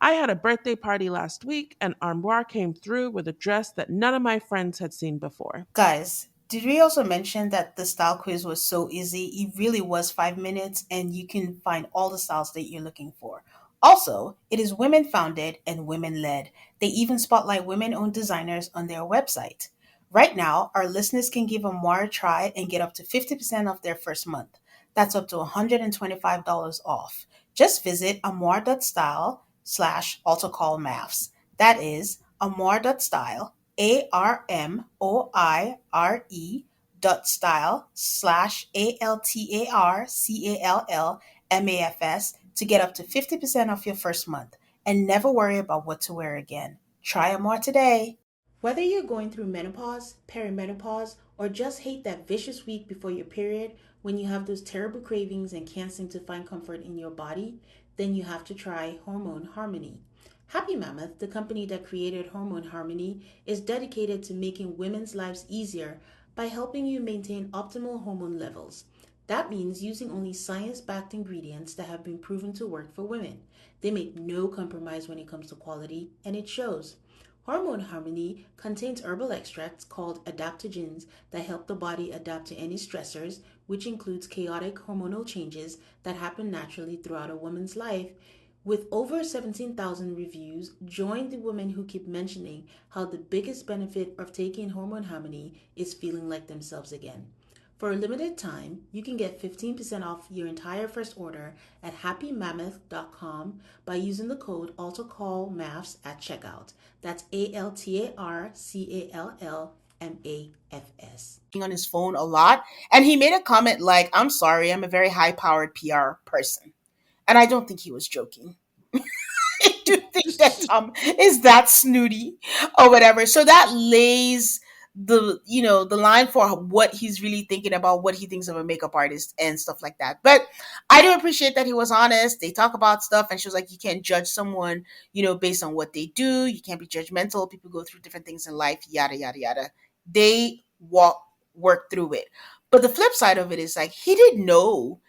I had a birthday party last week, and Armoire came through with a dress that none of my friends had seen before. Guys, did we also mention that the style quiz was so easy? It really was 5 minutes, and you can find all the styles that you're looking for. Also, it is women founded and women led. They even spotlight women owned designers on their website. Right now, our listeners can give Amoir a try and get up to 50% off their first month. That's up to $125 off. Just visit amoir.style/autocallmaths. That is amoir.style ARMOIRE.style/ALTARCALLMAFS to get up to 50% off your first month and never worry about what to wear again. Try more today. Whether you're going through menopause, perimenopause, or just hate that vicious week before your period when you have those terrible cravings and can't seem to find comfort in your body, then you have to try Hormone Harmony. Happy Mammoth, the company that created Hormone Harmony, is dedicated to making women's lives easier by helping you maintain optimal hormone levels. That means using only science backed ingredients that have been proven to work for women. They make no compromise when it comes to quality, and it shows. Hormone Harmony contains herbal extracts called adaptogens that help the body adapt to any stressors, which includes chaotic hormonal changes that happen naturally throughout a woman's life. With over 17,000 reviews, join the women who keep mentioning how the biggest benefit of taking Hormone Harmony is feeling like themselves again. For a limited time, you can get 15% off your entire first order at happymammoth.com by using the code AltoCallMaths at checkout. That's ALTARCALLMAFS. On his phone a lot, and he made a comment like, I'm sorry, I'm a very high powered PR person. And I don't think he was joking. I do think that Tom is that snooty or whatever. So that lays the line for what he's really thinking about, what he thinks of a makeup artist and stuff like that. But I do appreciate that he was honest. They talk about stuff, and she was like, you can't judge someone, based on what they do. You can't be judgmental. People go through different things in life, yada yada yada. They work through it. But the flip side of it is like he knew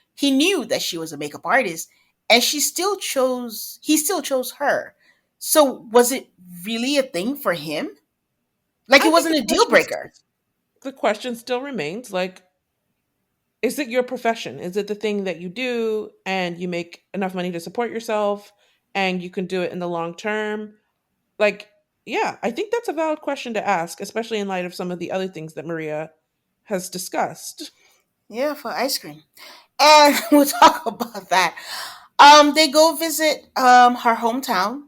that she was a makeup artist, and he still chose her. So was it really a thing for him? Like I it think wasn't a deal breaker. the question still remains like, is it your profession? Is it the thing that you do and you make enough money to support yourself and you can do it in the long term? Like, yeah, I think that's a valid question to ask, especially in light of some of the other things that Maria has discussed. Yeah, for ice cream. And we'll talk about that. They go visit her hometown.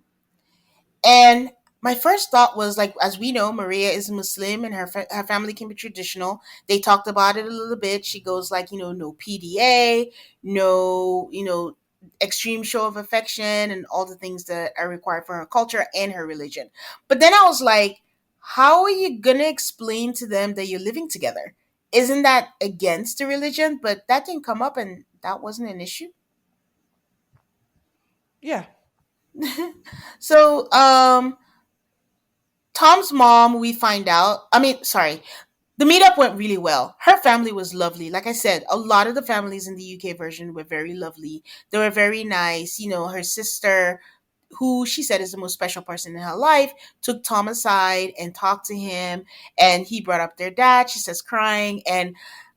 And my first thought was like, as we know, Maria is Muslim and her family can be traditional. They talked about it a little bit. She goes like, no PDA, no, extreme show of affection and all the things that are required for her culture and her religion. But then I was like, how are you going to explain to them that you're living together? Isn't that against the religion? But that didn't come up, and that wasn't an issue. Yeah. So, Tom's mom, we find out, I mean, sorry, the meetup went really well. Her family was lovely. Like I said, a lot of the families in the UK version were very lovely. They were very nice. You know, her sister, who she said is the most special person in her life, took Tom aside and talked to him. And he brought up their dad. She says crying. And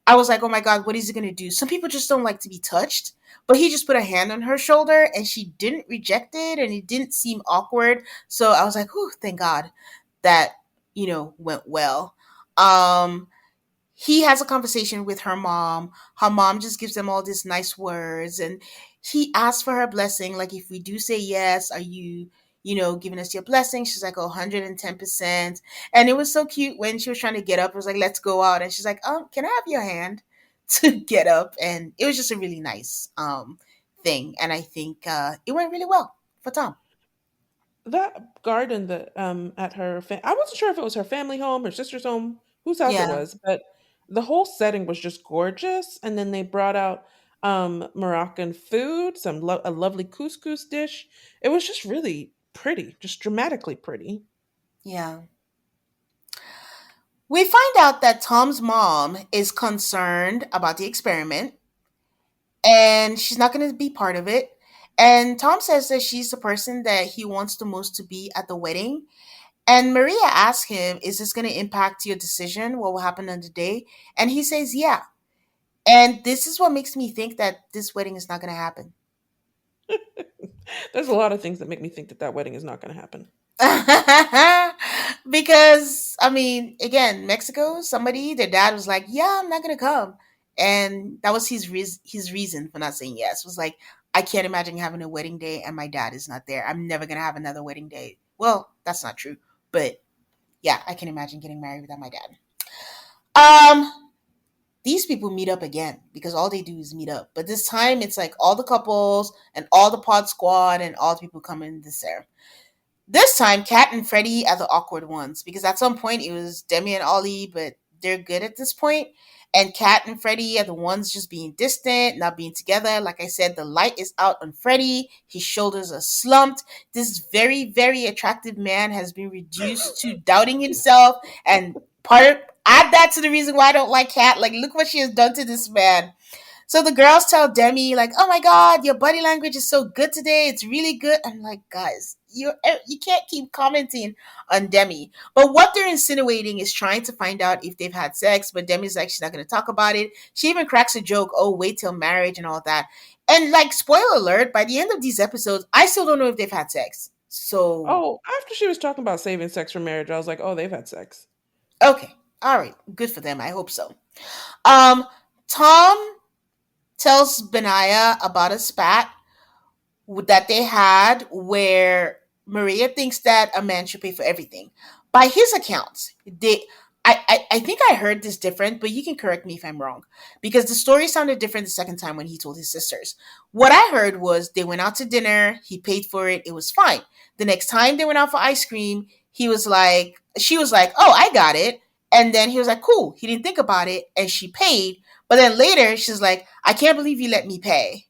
I was like, oh my God, what is he going to do? Some people just don't like to be touched. But he just put a hand on her shoulder and she didn't reject it and it didn't seem awkward. So I was like, oh, thank God that, went well. Um, he has a conversation with her mom. Her mom just gives them all these nice words, and he asks for her blessing. Like, if we do say yes, are you, giving us your blessing? She's like, 110%. And it was so cute when she was trying to get up. It was like, let's go out. And she's like, can I have your hand to get up? And it was just a really nice thing. And I think it went really well for Tom. That garden that at I wasn't sure if it was her family home, her sister's home, whose house it Yeah. was, but the whole setting was just gorgeous. And then they brought out Moroccan food, a lovely couscous dish. It was just really pretty, just dramatically pretty. Yeah. We find out that Tom's mom is concerned about the experiment and she's not going to be part of it. And Tom says that she's the person that he wants the most to be at the wedding. And Maria asks him, is this going to impact your decision? What will happen on the day? And he says, yeah. And this is what makes me think that this wedding is not going to happen. There's a lot of things that make me think that that wedding is not going to happen. Because I mean, again, Mexico, somebody, their dad was like, "Yeah, I'm not gonna come," and that was his reason for not saying yes. Was like, I can't imagine having a wedding day and my dad is not there. I'm never gonna have another wedding day. Well, that's not true, but yeah, I can imagine getting married without my dad. Um, these people meet up again because all they do is meet up, but this time it's like all the couples and all the pod squad and all the people coming to there. This time, Kat and Freddie are the awkward ones because at some point it was Demi and Ollie, but they're good at this point. And Kat and Freddie are the ones just being distant, not being together. Like I said, the light is out on Freddie. His shoulders are slumped. This very, very attractive man has been reduced to doubting himself. And add that to the reason why I don't like Kat. Like, look what she has done to this man. So the girls tell Demi, like, "Oh my God, your body language is so good today. It's really good." I'm like, guys, you can't keep commenting on Demi. But what they're insinuating is trying to find out if they've had sex. But Demi's like, she's not going to talk about it. She even cracks a joke, "Oh, wait till marriage and all that." And like, spoiler alert, by the end of these episodes, I still don't know if they've had sex. So Oh, after she was talking about saving sex for marriage, I was like, oh, they've had sex. okay, all right, good for them. I hope so. Um, Tom tells Benaya about a spat that they had where Maria thinks that a man should pay for everything. By his accounts, I think I heard this different, but you can correct me if I'm wrong. Because the story sounded different the second time when he told his sisters. What I heard was they went out to dinner, he paid for it, it was fine. The next time they went out for ice cream, she was like, "Oh, I got it." And then he was like, "Cool." He didn't think about it and she paid. But then later she's like, "I can't believe you let me pay."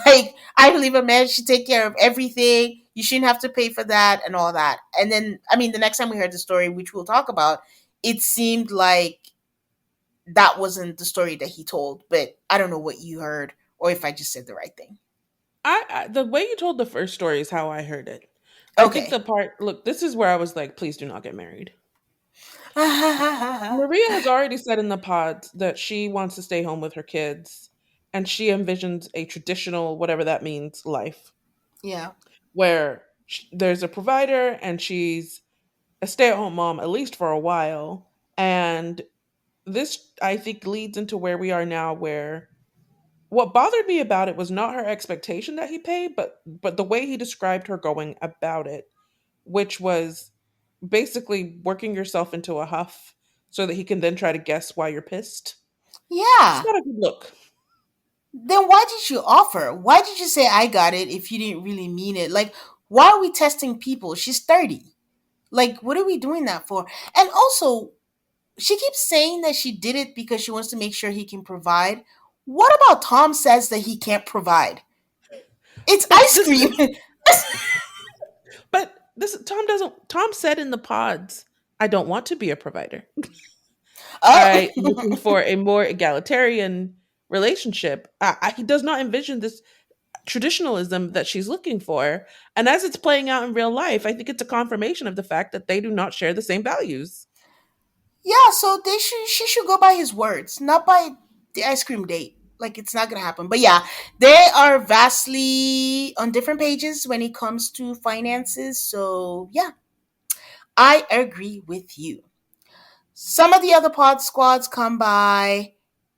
Like, I believe a man should take care of everything. You shouldn't have to pay for that and all that. And then, I mean, the next time we heard the story, which we'll talk about, it seemed like that wasn't the story that he told. But I don't know what you heard or if I just said the right thing. The way you told the first story is how I heard it. I think Okay. the part, look, this is where I was like, please do not get married. Maria has already said in the pod that she wants to stay home with her kids and she envisions a traditional, whatever that means, life Yeah. where there's a provider and she's a stay at home mom, at least for a while. And this, I think, leads into where we are now, where what bothered me about it was not her expectation that he paid, but the way he described her going about it, which was basically working yourself into a huff so that he can then try to guess why you're pissed. It's Yeah. not a good look. Then why did you offer? Why did you say I got it if you didn't really mean it? Like, why are we testing people? She's 30. Like, what are we doing that for? And also, she keeps saying that she did it because she wants to make sure he can provide. What about Tom says that he can't provide? It's But ice this cream. but this Tom doesn't Tom said in the pods, I don't want to be a provider. Oh, I am looking for a more egalitarian relationship. He does not envision this traditionalism that she's looking for. And as it's playing out in real life, I think it's a confirmation of the fact that they do not share the same values. yeah. So she should go by his words, not by the ice cream date. Like it's not gonna happen. But yeah, they are vastly on different pages when it comes to finances. So yeah, I agree with you. Some of the other pod squads come by.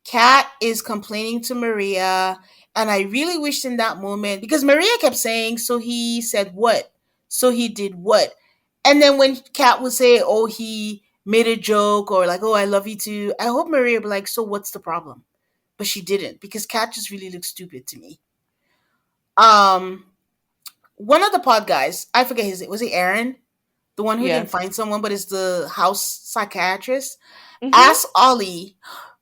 Kat is complaining to Maria, and I really wished in that moment because Maria kept saying, "So he said what? So he did what?" And then when Kat would say, "Oh, he made a joke," or like, "Oh, I love you too," I hope Maria would be like, "So what's the problem?" But she didn't because Kat just really looks stupid to me. Um, one of the pod guys, I forget his name. Was it Aaron? The one who didn't Yes. find someone, but is the house psychiatrist. Hmm. Ask Ollie,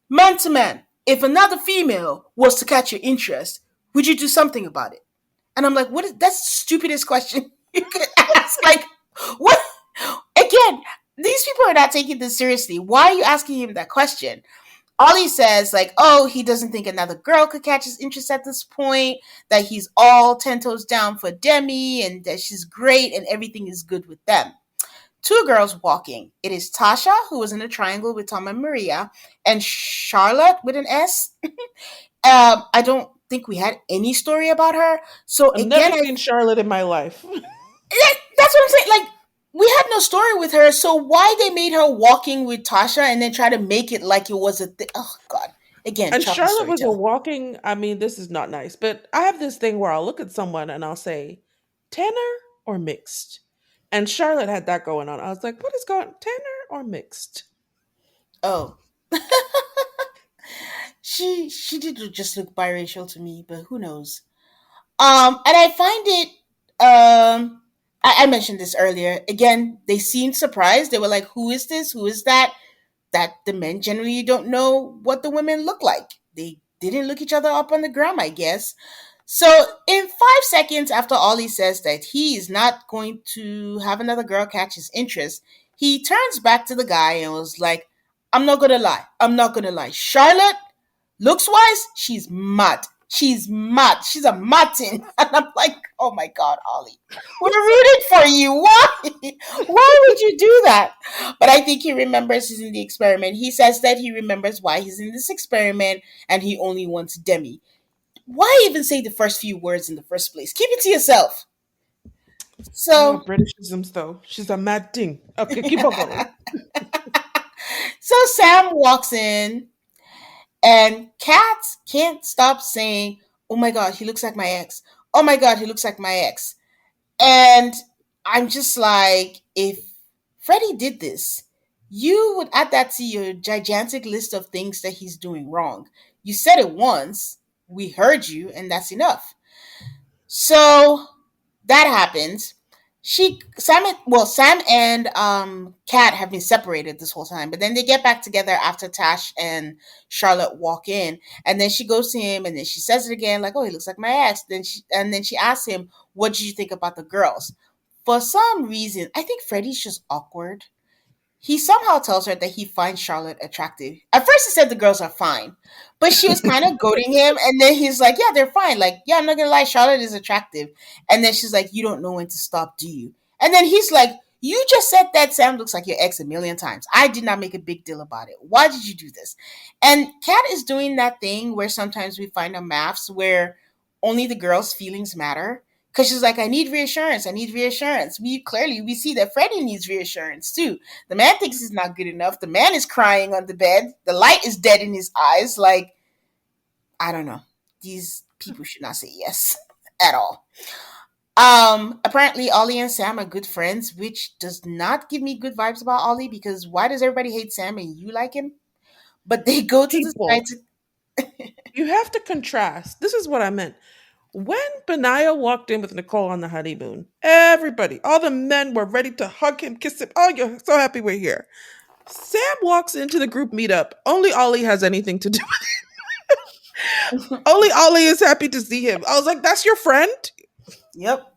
man to man, if another female was to catch your interest, would you do something about it? And I'm like, what is that's the stupidest question you could ask? Like, what again, these people are not taking this seriously. Why are you asking him that question? Ollie says, like, oh, he doesn't think another girl could catch his interest at this point, that he's all 10 toes down for Demi, and that she's great and everything is good with them. Two girls walking. It is Tasha, who was in a triangle with Tom and Maria, and Charlotte with an S. I don't think we had any story about her. So I've never again, seen Charlotte in my life. that's what I'm saying. Like, we had no story with her. So why they made her walking with Tasha and then try to make it like it was a thing? Oh God! Again, And choppy Charlotte was a storytelling. walking, I mean, this is not nice, but I have this thing where I'll look at someone and I'll say, Tanner or mixed? And Charlotte had that going on. I was like, what is going Tanner or mixed? Oh, she did just look biracial to me, but who knows? And I find it. I mentioned this earlier. Again, they seemed surprised. They were like, "Who is this? Who is that?" That the men generally don't know what the women look like. They didn't look each other up on the gram, I guess. So, in 5 seconds after Ollie says that he is not going to have another girl catch his interest, he turns back to the guy and was like, I'm not gonna lie. I'm not gonna lie. Charlotte, looks wise, she's mad. She's mad. She's a Martin. And I'm like, oh my God, Ollie. We're rooting for you. Why? Why would you do that? But I think he remembers he's in the experiment. He says that he remembers why he's in this experiment and he only wants Demi. Why even say the first few words in the first place? Keep it to yourself. Oh, So, Britishisms though. She's a mad thing. Okay, keep on going. so Sam walks in, and Kat can't stop saying, "Oh my God, he looks like my ex. Oh my God, he looks like my ex." And I'm just like, if Freddie did this, you would add that to your gigantic list of things that he's doing wrong. You said it once, we heard you, and that's enough. So that happens. Sam and Kat have been separated this whole time, but then they get back together after Tash and Charlotte walk in, and then she goes to him, and then she says it again, like, "Oh, he looks like my ex." Then she asks him, "What did you think about the girls?" For some reason, I think Freddie's just awkward. He somehow tells her that he finds Charlotte attractive. At first, he said the girls are fine, but she was kind of goading him, and then he's like, "Yeah, they're fine. Like, yeah, I'm not gonna lie, Charlotte is attractive." And then she's like, "You don't know when to stop, do you?" And then he's like, "You just said that Sam looks like your ex a million times. I did not make a big deal about it. Why did you do this?" And Kat is doing that thing where sometimes we find on maps where only the girls' feelings matter. Because she's like, I need reassurance. I need reassurance. We see that Freddie needs reassurance too. The man thinks he's not good enough. The man is crying on the bed. The light is dead in his eyes. Like, I don't know. These people should not say yes at all. Apparently Ollie and Sam are good friends, which does not give me good vibes about Ollie because why does everybody hate Sam and you like him? But they go to the side People, to you have to contrast. This is what I meant. When Benaiah walked in with Nicole on the honeymoon, everybody, all the men were ready to hug him, kiss him. Oh, you're so happy we're here. Sam walks into the group meetup. Only Ollie has anything to do with it. Only Ollie is happy to see him. I was like, that's your friend? Yep.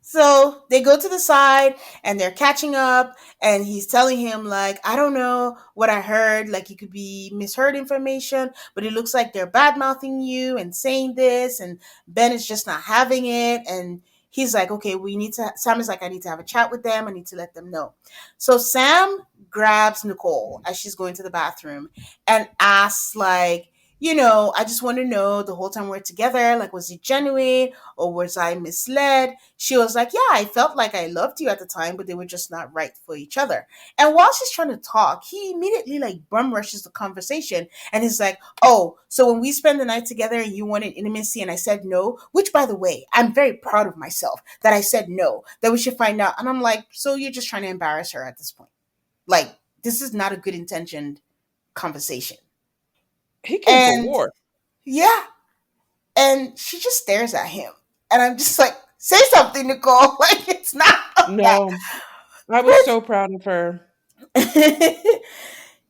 So they go to the side and they're catching up, and he's telling him, like, I don't know what I heard. Like, it could be misheard information, but it looks like they're bad mouthing you and saying this. And Ben is just not having it. And he's like, okay, Sam is like, I need to have a chat with them. I need to let them know. So Sam grabs Nicole as she's going to the bathroom and asks, like, I just want to know the whole time we're together, like, was it genuine or was I misled? She was like, yeah, I felt like I loved you at the time, but they were just not right for each other. And while she's trying to talk, he immediately like bum rushes the conversation and he's like, oh, so when we spend the night together and you wanted intimacy and I said no, which by the way, I'm very proud of myself that I said no, that we should find out. And I'm like, so you're just trying to embarrass her at this point. Like, this is not a good intentioned conversation. He came for And war. yeah, and she just stares at him. And I'm just like, say something, Nicole. Like, it's not that. No, I was so proud of her.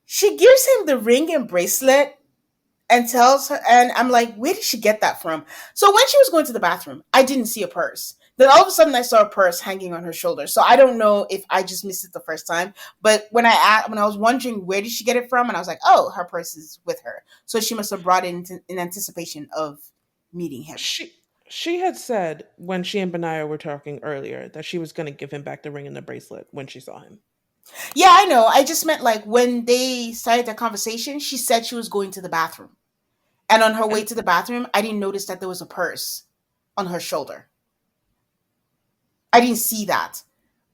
She gives him the ring and bracelet and tells her, and I'm like, where did she get that from? So when she was going to the bathroom, I didn't see a purse. Then all of a sudden, I saw a purse hanging on her shoulder. So I don't know if I just missed it the first time. But when I was wondering where did she get it from, and I was like, oh, her purse is with her. So she must have brought it in anticipation of meeting him. She she had said when she and Benaiah were talking earlier that she was going to give him back the ring and the bracelet when she saw him. Yeah, I know. I just meant like when they started the conversation, she said she was going to the bathroom. And on her way And to the bathroom, I didn't notice that there was a purse on her shoulder. I didn't see that.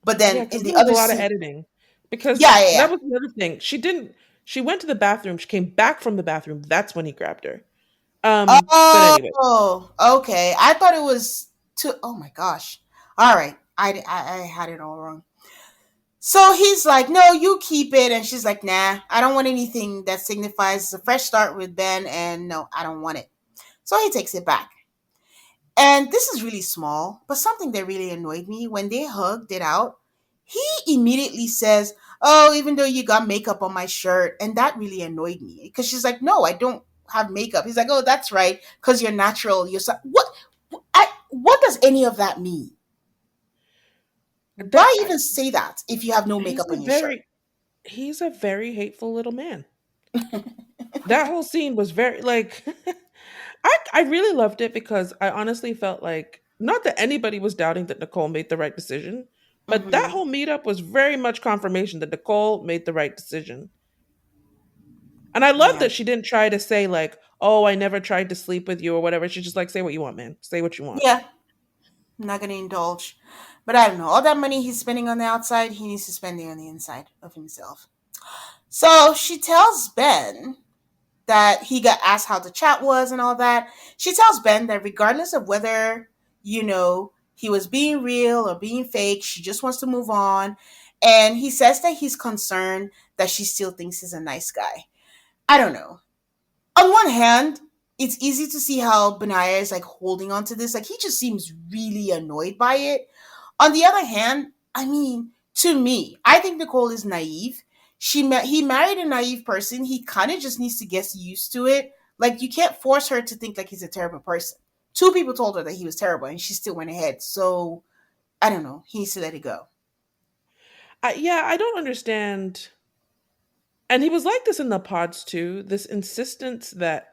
But yeah, then because in the there was a other lot of scene, editing. Because yeah, yeah, that yeah. was another thing. She didn't. She went to the bathroom. She came back from the bathroom. That's when he grabbed her. But anyway, Oh, okay. I thought it was too. Oh my gosh. All right. I had it all wrong. So he's like, no, you keep it. And she's like, nah, I don't want anything that signifies a fresh start with Ben. And no, I don't want it. So he takes it back. And this is really small, but something that really annoyed me when they hugged it out, he immediately says, oh, even though you got makeup on my shirt. And that really annoyed me because she's like, no, I don't have makeup. He's like, oh, that's right. Because you're natural. What does any of that mean? that Why even say that if you have no he's makeup a on your shirt? very he's a very hateful little man. That whole scene was very like I really loved it because I honestly felt like not that anybody was doubting that Nicole made the right decision, but that Hmm. whole meetup was very much confirmation that Nicole made the right decision. And I love Yeah. that she didn't try to say like, "Oh, I never tried to sleep with you" or whatever. She just like, "Say what you want, man. Say what you want." Yeah. I'm not going to indulge. But I don't know. All that money he's spending on the outside, he needs to spend it on the inside of himself. So she tells Ben that he got asked how the chat was and all that. She tells Ben that regardless of whether, he was being real or being fake, she just wants to move on. And he says that he's concerned that she still thinks he's a nice guy. I don't know. On one hand, it's easy to see how Benaya is like holding on to this. Like, he just seems really annoyed by it. On the other hand, I mean, to me, I think Nicole is naive. He married a naive person. He kind of just needs to get used to it. Like, you can't force her to think like he's a terrible person. Two people told her that he was terrible, and she still went ahead. So I don't know. He needs to let it go. Yeah, I don't understand. And he was like this in the pods too. This insistence that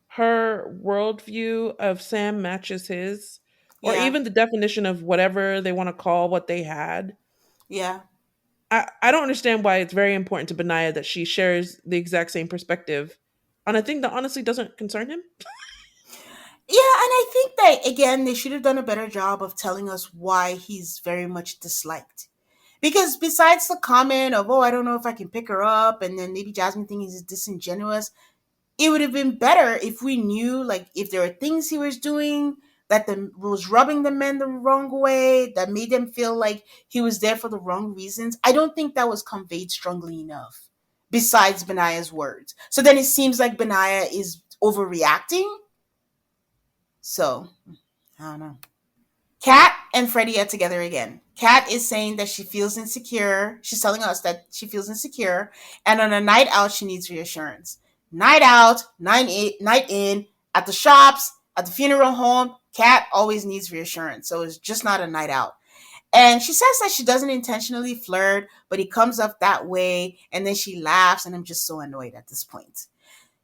her worldview of Sam matches his, or Yeah, even the definition of whatever they want to call what they had. yeah. I don't understand why it's very important to Benaya that she shares the exact same perspective on a thing that honestly doesn't concern him. Yeah, and I think that again they should have done a better job of telling us why he's very much disliked. Because besides the comment of, oh, I don't know if I can pick her up, and then maybe Jasmine thinking he's disingenuous, it would have been better if we knew, like, if there were things he was doing that was rubbing the men the wrong way, that made them feel like he was there for the wrong reasons. I don't think that was conveyed strongly enough, besides Benaya's words. So then it seems like Benaya is overreacting. So, I don't know. Kat and Freddie are together again. Kat is saying that she feels insecure. She's telling us that she feels insecure. And on a night out, she needs reassurance. Night out, night in, at the shops, at the funeral home. Kat always needs reassurance, so it's just not a night out. And she says that she doesn't intentionally flirt, but he comes up that way, and then she laughs, and I'm just so annoyed at this point.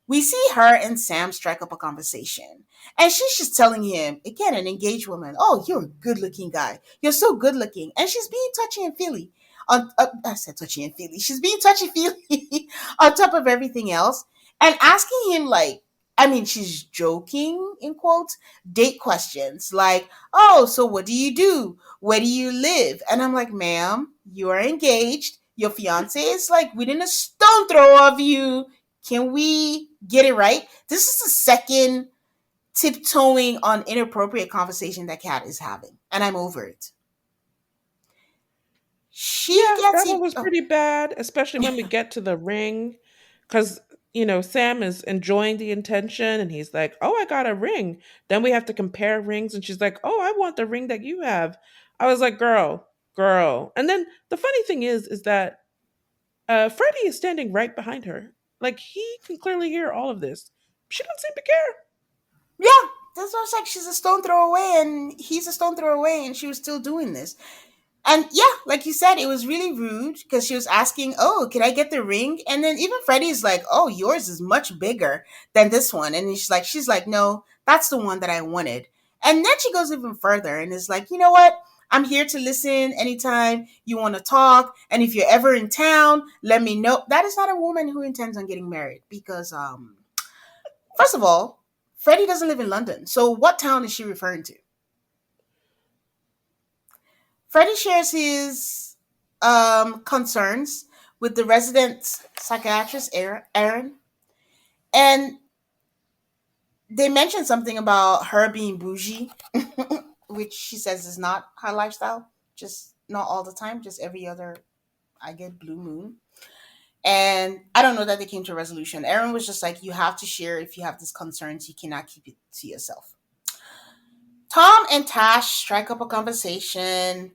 We see her and Sam strike up a conversation. And she's just telling him, again, an engaged woman, oh, you're a good looking guy. You're so good looking. And she's being touchy and feely. I said touchy and feely. She's being touchy feely on top of everything else. And asking him, like, I mean, she's joking, in quotes, date questions like, oh, so what do you do? Where do you live? And I'm like, ma'am, you are engaged. Your fiance is like within a stone throw of you. Can we get it right? This is the second tiptoeing on inappropriate conversation that Kat is having, and I'm over it. She Yeah, gets that one it. was Oh, pretty bad, especially when we get to the ring. Because, Sam is enjoying the intention and he's like, oh, I got a ring. Then we have to compare rings. And she's like, oh, I want the ring that you have. I was like, girl, girl. And then the funny thing is that Freddie is standing right behind her. Like, he can clearly hear all of this. She doesn't seem to care. yeah, that's what I was like. She's a stone throw away, and he's a stone throw away, and she was still doing this. And yeah, like you said, it was really rude because she was asking, "Oh, can I get the ring?" And then even Freddie's like, "Oh, yours is much bigger than this one." And she's like, "No, that's the one that I wanted." And then she goes even further and is like, "You know what? I'm here to listen anytime you want to talk. And if you're ever in town, let me know." That is not a woman who intends on getting married because, first of all, Freddie doesn't live in London. So what town is she referring to? Freddie shares his concerns with the resident psychiatrist, Aaron, and they mention something about her being bougie, which she says is not her lifestyle. Just not all the time, just every other, I get, blue moon. And I don't know that they came to a resolution. Aaron was just like, you have to share if you have these concerns. You cannot keep it to yourself. Tom and Tash strike up a conversation.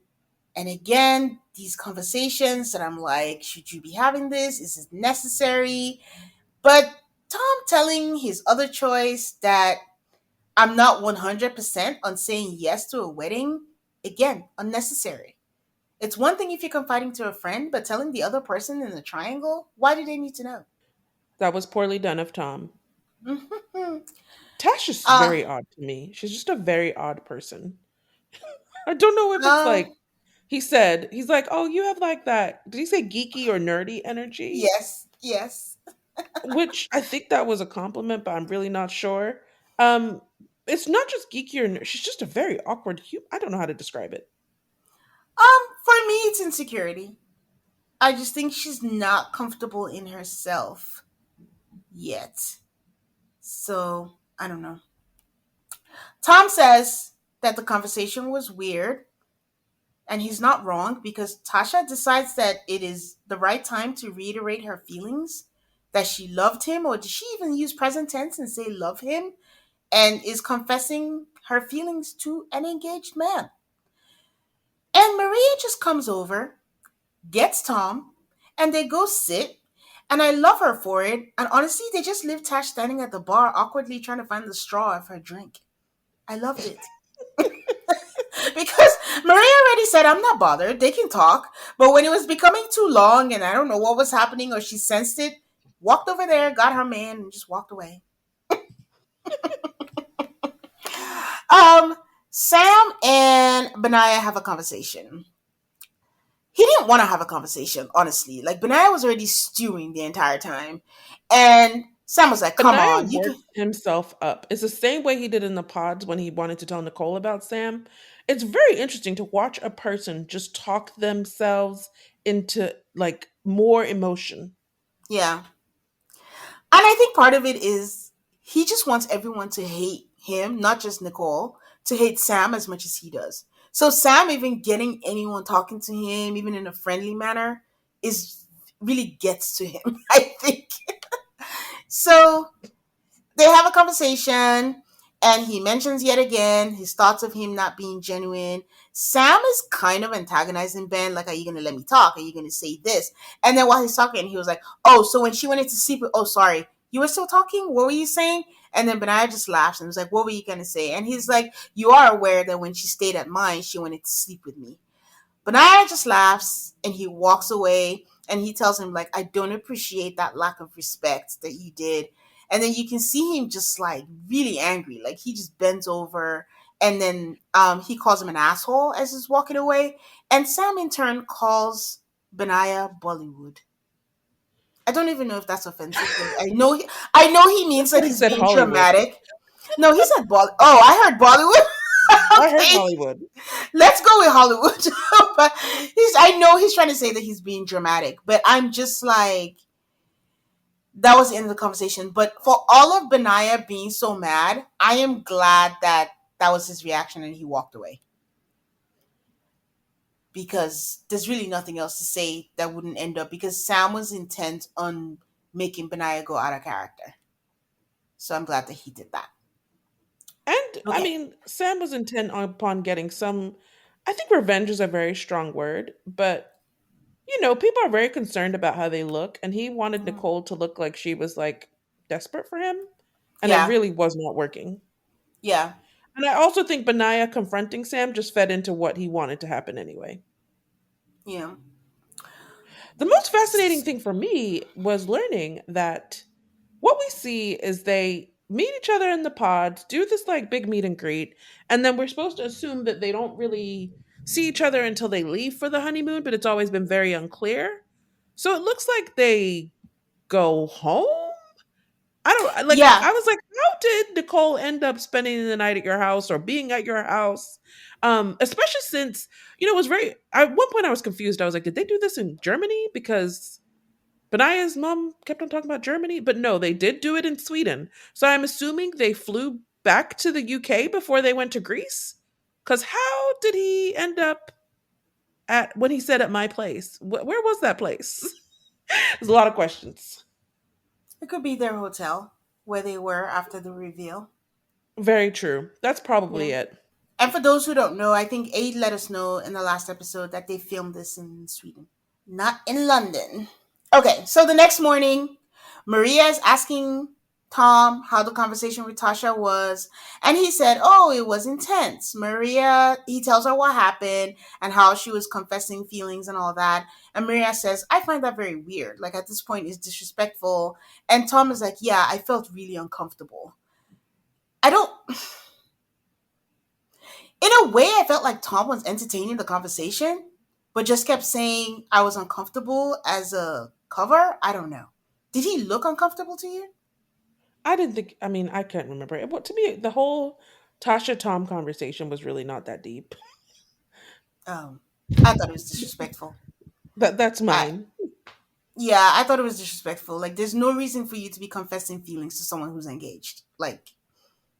And again, these conversations that I'm like, should you be having this? Is it necessary? But Tom telling his other choice that I'm not 100% on saying yes to a wedding, again, unnecessary. It's one thing if you're confiding to a friend, but telling the other person in the triangle, why do they need to know? That was poorly done of Tom. Mhm. Tash is uh, very odd to me. She's just a very odd person. I don't know if it's um, like he's like, oh, you have like that. Did he say geeky or nerdy energy? yes, yes. Which I think that was a compliment, but I'm really not sure. Um, it's not just geeky or she's just a very awkward. I don't know how to describe it. For me, it's insecurity. I just think she's not comfortable in herself yet. So, I don't know. Tom says that the conversation was weird, and he's not wrong because Tasha decides that it is the right time to reiterate her feelings that she loved him, or did she even use present tense and say love him, and is confessing her feelings to an engaged man. And Maria just comes over, gets Tom, and they go sit. And I love her for it. And honestly, they just leave Tash standing at the bar, awkwardly trying to find the straw of her drink. I loved it. Because Maria already said, I'm not bothered. They can talk. But when it was becoming too long and I don't know what was happening or she sensed it, walked over there, got her man, and just walked away. Um, Sam and Benaya have a conversation. He didn't want to have a conversation, honestly. Like, Benaya was already stewing the entire time. And Sam was like, come Benaiah on, you can. worked himself up. It's the same way he did in the pods when he wanted to tell Nicole about Sam. It's very interesting to watch a person just talk themselves into like more emotion. Yeah. And I think part of it is he just wants everyone to hate him, not just Nicole, to hate Sam as much as he does. So Sam even getting anyone talking to him, even in a friendly manner, is really gets to him, I think. So they have a conversation and he mentions yet again his thoughts of him not being genuine. Sam is kind of antagonizing Ben, like, are you gonna let me talk? Are you gonna say this? And then while he's talking, he was like, oh, so when she wanted to sleep with, oh, sorry, You were still talking? What were you saying? And then Benaya just laughs and was like, what were you going to say? And he's like, you are aware that when she stayed at mine, she wanted to sleep with me. Benaya just laughs and he walks away and he tells him, like, I don't appreciate that lack of respect that you did. And then you can see him just like really angry. Like he just bends over and then he calls him an asshole as he's walking away. And Sam in turn calls Benaya Bollywood. I don't even know if that's offensive, but I know he I means thought like he he's said being Hollywood. dramatic. No, he said Bollywood. Oh, I heard Bollywood. I heard Okay, Hollywood. let's go with Hollywood. But I know he's trying to say that he's being dramatic, but I'm just like, that was the end of the conversation. But for all of Benaya being so mad, I am glad that that was his reaction and he walked away because there's really nothing else to say that wouldn't end up because Sam was intent on making Benaya go out of character. So I'm glad that he did that. And I Okay. mean, Sam was intent upon getting some. I think revenge is a very strong word, but people are very concerned about how they look, and he wanted Mhm. Nicole to look like she was like desperate for him, and it Yeah. really was not working. Yeah. And I also think Benaya confronting Sam just fed into what he wanted to happen anyway. Yeah. The most fascinating thing for me was learning that what we see is they meet each other in the pods, do this like big meet and greet, and then we're supposed to assume that they don't really see each other until they leave for the honeymoon, but it's always been very unclear. So it looks like they go home. Yeah. I was like, how did Nicole end up spending the night at your house or being at your house? Especially since, it was very at one point I was confused. I was like, did they do this in Germany? Because Benaya's mom kept on talking about Germany, but no, they did do it in Sweden. So I'm assuming they flew back to the UK before they went to Greece. Because how did he end up at when he said at my place? Where was that place? There's a lot of questions. It could be their hotel where they were after the reveal. Very true. That's Yeah. probably it. And for those who don't know, I think Aid let us know in the last episode that they filmed this in Sweden, not in London. Okay, so the next morning, Maria is asking Tom how the conversation with Tasha was, and he said, "Oh, it was intense." He tells her what happened and how she was confessing feelings and all that. And Maria says, "I find that very weird. Like at this point, it's disrespectful." And Tom is like, "Yeah, I felt really uncomfortable." I don't. In a way, I felt like Tom was entertaining the conversation, but just kept saying I was uncomfortable as a cover. I don't know. Did he look uncomfortable to you? I didn't think, I mean, I can't remember. To me, the whole Tasha Tom conversation was really not that deep. I thought it was disrespectful. That's I mine. Yeah, I thought it was disrespectful. Like, there's no reason for you to be confessing feelings to someone who's engaged. Like,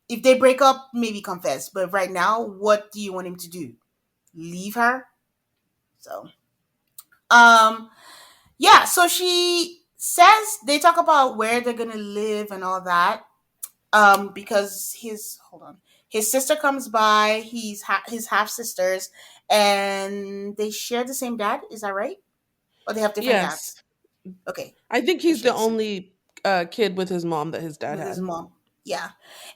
if they break up, maybe confess. But right now, what do you want him to do? Leave her? So, um, yeah. So she says they talk about where they're gonna live and all that. Because his sister comes by. His half sisters, and they share the same dad. Is that right? Or they have different Yes. dads? Okay, I think they he's share the the same only kid with his mom that his dad with his had. mom. Yeah.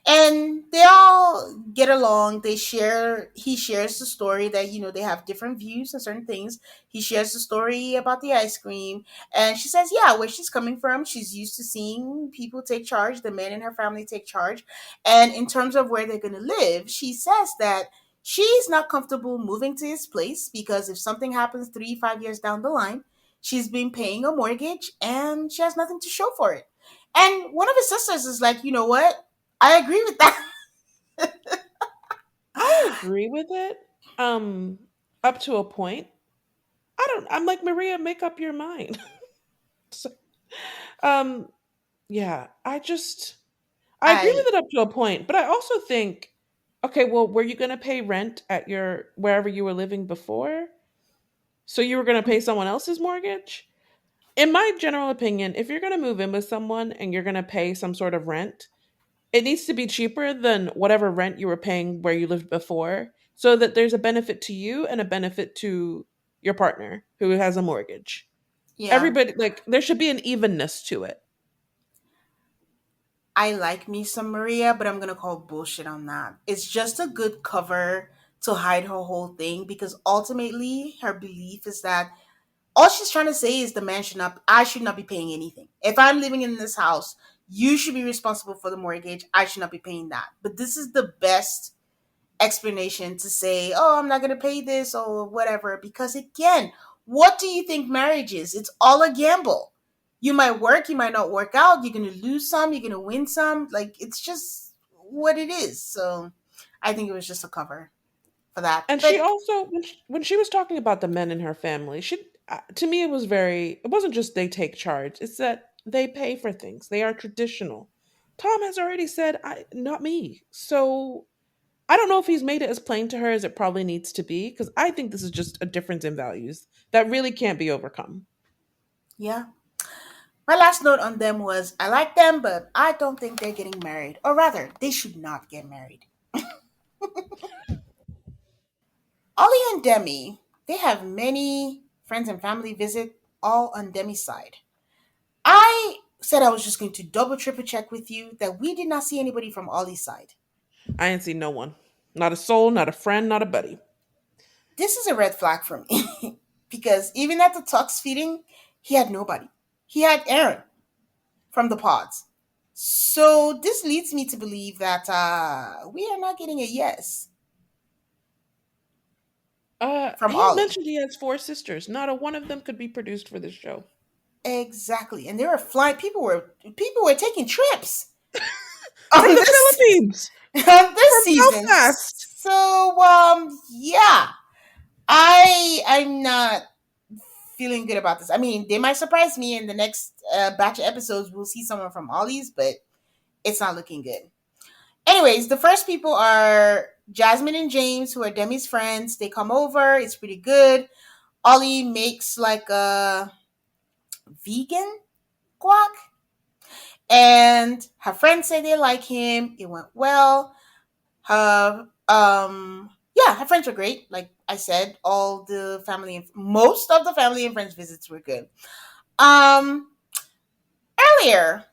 And they all get along. He shares the story that, they have different views on certain things. He shares the story about the ice cream. And she says, yeah, where she's coming from, she's used to seeing people take charge, the men in her family take charge. And in terms of where they're going to live, she says that she's not comfortable moving to his place because if something happens 3, 5 years down the line, she's been paying a mortgage and she has nothing to show for it. And one of his sisters is like, you know what? I agree with that. I agree with it. Um, up to a point. I'm like, Maria, make up your mind. So, um, yeah, I agree I with it up to a point, but I also think, okay, well, were you going to pay rent at your wherever you were living before? So you were going to pay someone else's mortgage? In my general opinion, if you're going to move in with someone and you're going to pay some sort of rent, it needs to be cheaper than whatever rent you were paying where you lived before, so that there's a benefit to you and a benefit to your partner who has a mortgage. yeah. Everybody, like, there should be an evenness to it. I like me some Maria, but I'm gonna call bullshit on that. It's just a good cover to hide her whole thing because ultimately her belief is that all she's trying to say is the man should not I should not be paying anything. If I'm living in this house, you should be responsible for the mortgage. I should not be paying that. But this is the best explanation to say, oh, I'm not going to pay this or whatever. Because again, what do you think marriage is? It's all a gamble. You might work, you might not work out. You're going to lose some, you're going to win some. Like, it's just what it is. So I think it was just a cover for that. And she But also, when she was talking about the men in her family, she to me it was very. It wasn't just they take charge; it's that they pay for things. They are traditional. Tom has already said, "I not me." So I don't know if he's made it as plain to her as it probably needs to be, because I think this is just a difference in values that really can't be overcome. yeah, my last note on them was I like them, but I don't think they're getting married. Or rather, they should not get married. Ollie and Demi, they have many friends and family visit, all on Demi's side. I said I was just going to double triple check with you that we did not see anybody from Ollie's side. I ain't seen no one, not a soul, not a friend, not a buddy. This is a red flag for me because even at the Tux feeding, he had nobody. He had Aaron from the pods. So this leads me to believe that we are not getting a yes from He Ollie. mentioned he has four sisters. Not a one of them could be produced for this show. Exactly, and they were flying. People were taking trips From on the this Philippines, on this from season. Belfast. So yeah, I'm not feeling good about this. I mean, they might surprise me in the next batch of episodes. We'll see someone from Ollie's, but it's not looking good. Anyways, the first people are Jasmine and James, who are Demi's friends. They come over. It's pretty good. Ollie makes like a vegan guac, and her friends say they like him. It went well. Yeah, her friends were great. Like I said, all the family and most of the family and friends visits were good. Um, Earlier,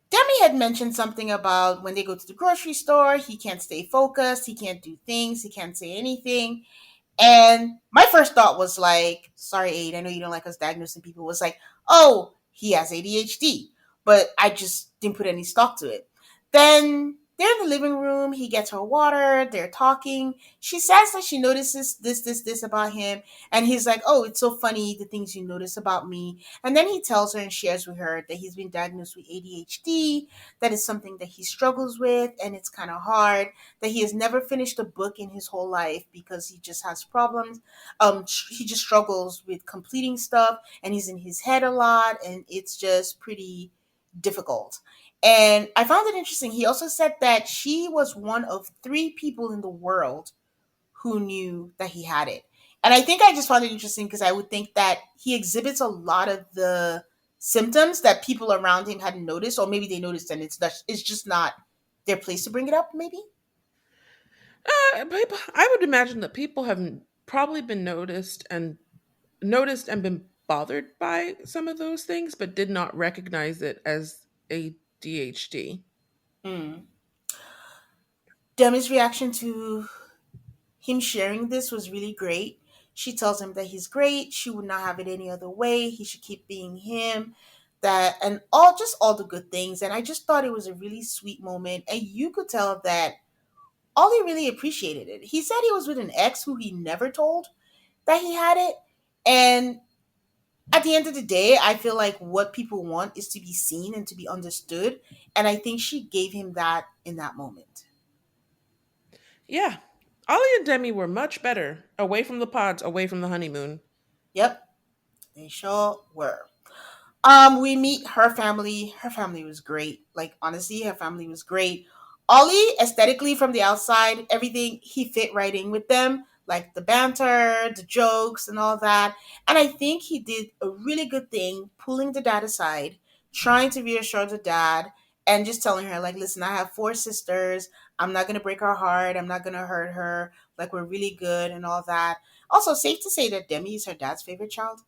Demi had mentioned something about when they go to the grocery store, he can't stay focused, he can't do things, he can't say anything. And my first thought was like, sorry, Aid, I know you don't like us diagnosing people. Was like, oh, he has ADHD. But I just didn't put any stock to it. Then they're in the living room. He gets her water. They're talking. She says that she notices this about him. And he's like, oh, it's so funny, the things you notice about me. And then he tells her and shares with her that he's been diagnosed with ADHD, that is something that he struggles with, and it's kind of hard, that he has never finished a book in his whole life because he just has problems. He just struggles with completing stuff, and he's in his head a lot, and it's just pretty difficult. And I found it interesting. He also said that she was one of three people in the world who knew that he had it. And I think I just found it interesting because I would think that he exhibits a lot of the symptoms that people around him hadn't noticed, or maybe they noticed and it's just not their place to bring it up, maybe. I would imagine that people have probably been noticed and been bothered by some of those things, but did not recognize it as ADHD. Mm. Demi's reaction to him sharing this was really great. She tells him that he's great. She would not have it any other way. He should keep being him. That and all the good things. And I just thought it was a really sweet moment. And you could tell that Ollie really appreciated it. He said he was with an ex who he never told that he had it. And at the end of the day, I feel like what people want is to be seen and to be understood. And I think she gave him that in that moment. Yeah. Ollie and Demi were much better away from the pods, away from the honeymoon. Yep, they sure were. We meet her family. Her family was great. Like honestly, her family was great. Ollie, aesthetically from the outside, everything he fit right in with them, like the banter, the jokes, and all that. And I think he did a really good thing, pulling the dad aside, trying to reassure the dad, and just telling her, like, listen, I have four sisters. I'm not gonna break her heart. I'm not gonna hurt her. Like, we're really good and all that. Also, safe to say that Demi is her dad's favorite child.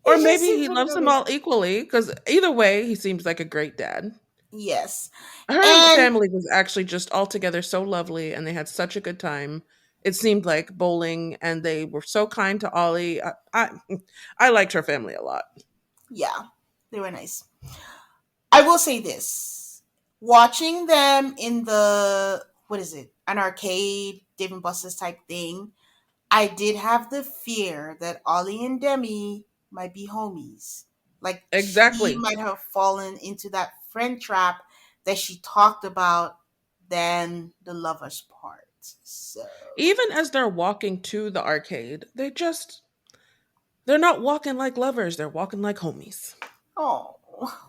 Or He just maybe seems he really loves them lovely. all equally, because either way, he seems like a great dad. Yes. Her And family was actually just altogether so lovely, and they had such a good time. It seemed like bowling, and they were so kind to Ollie. I liked her family a lot. yeah, they were nice. I will say this. Watching them in the, what is it? An arcade, Dave and Buster's type thing, I did have the fear that Ollie and Demi might be homies. Like she Exactly. might have fallen into that friend trap that she talked about than the lovers part. So, Even as they're walking to the arcade, they're not walking like lovers, they're walking like homies. oh,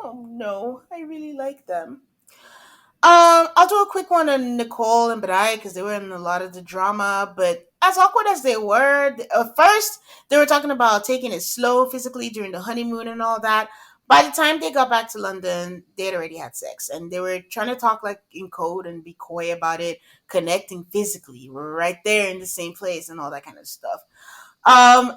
oh no, I really like them. I'll do a quick one on Nicole and Bri because they were in a lot of the drama. But as awkward as they were, at first they were talking about taking it slow physically during the honeymoon and all that. By the time they got back to London, they had already had sex, and they were trying to talk like in code and be coy about it, connecting physically. We're right there in the same place and all that kind of stuff. Um,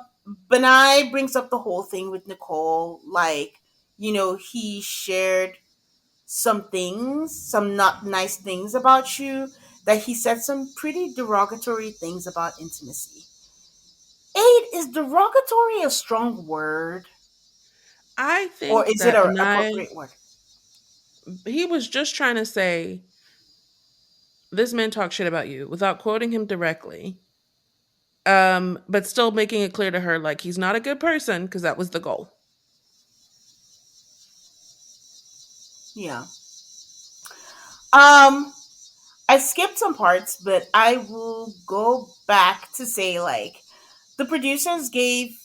Benai brings up the whole thing with Nicole, like he shared some things, some not nice things about you, that he said some pretty derogatory things about intimacy. Aid, is derogatory a strong word, I or think is it that an Benai, appropriate word? he was just trying to say, this man talks shit about you without quoting him directly. But still making it clear to her like he's not a good person because that was the goal. Yeah. Um, I skipped some parts, but I will go back to say like the producers gave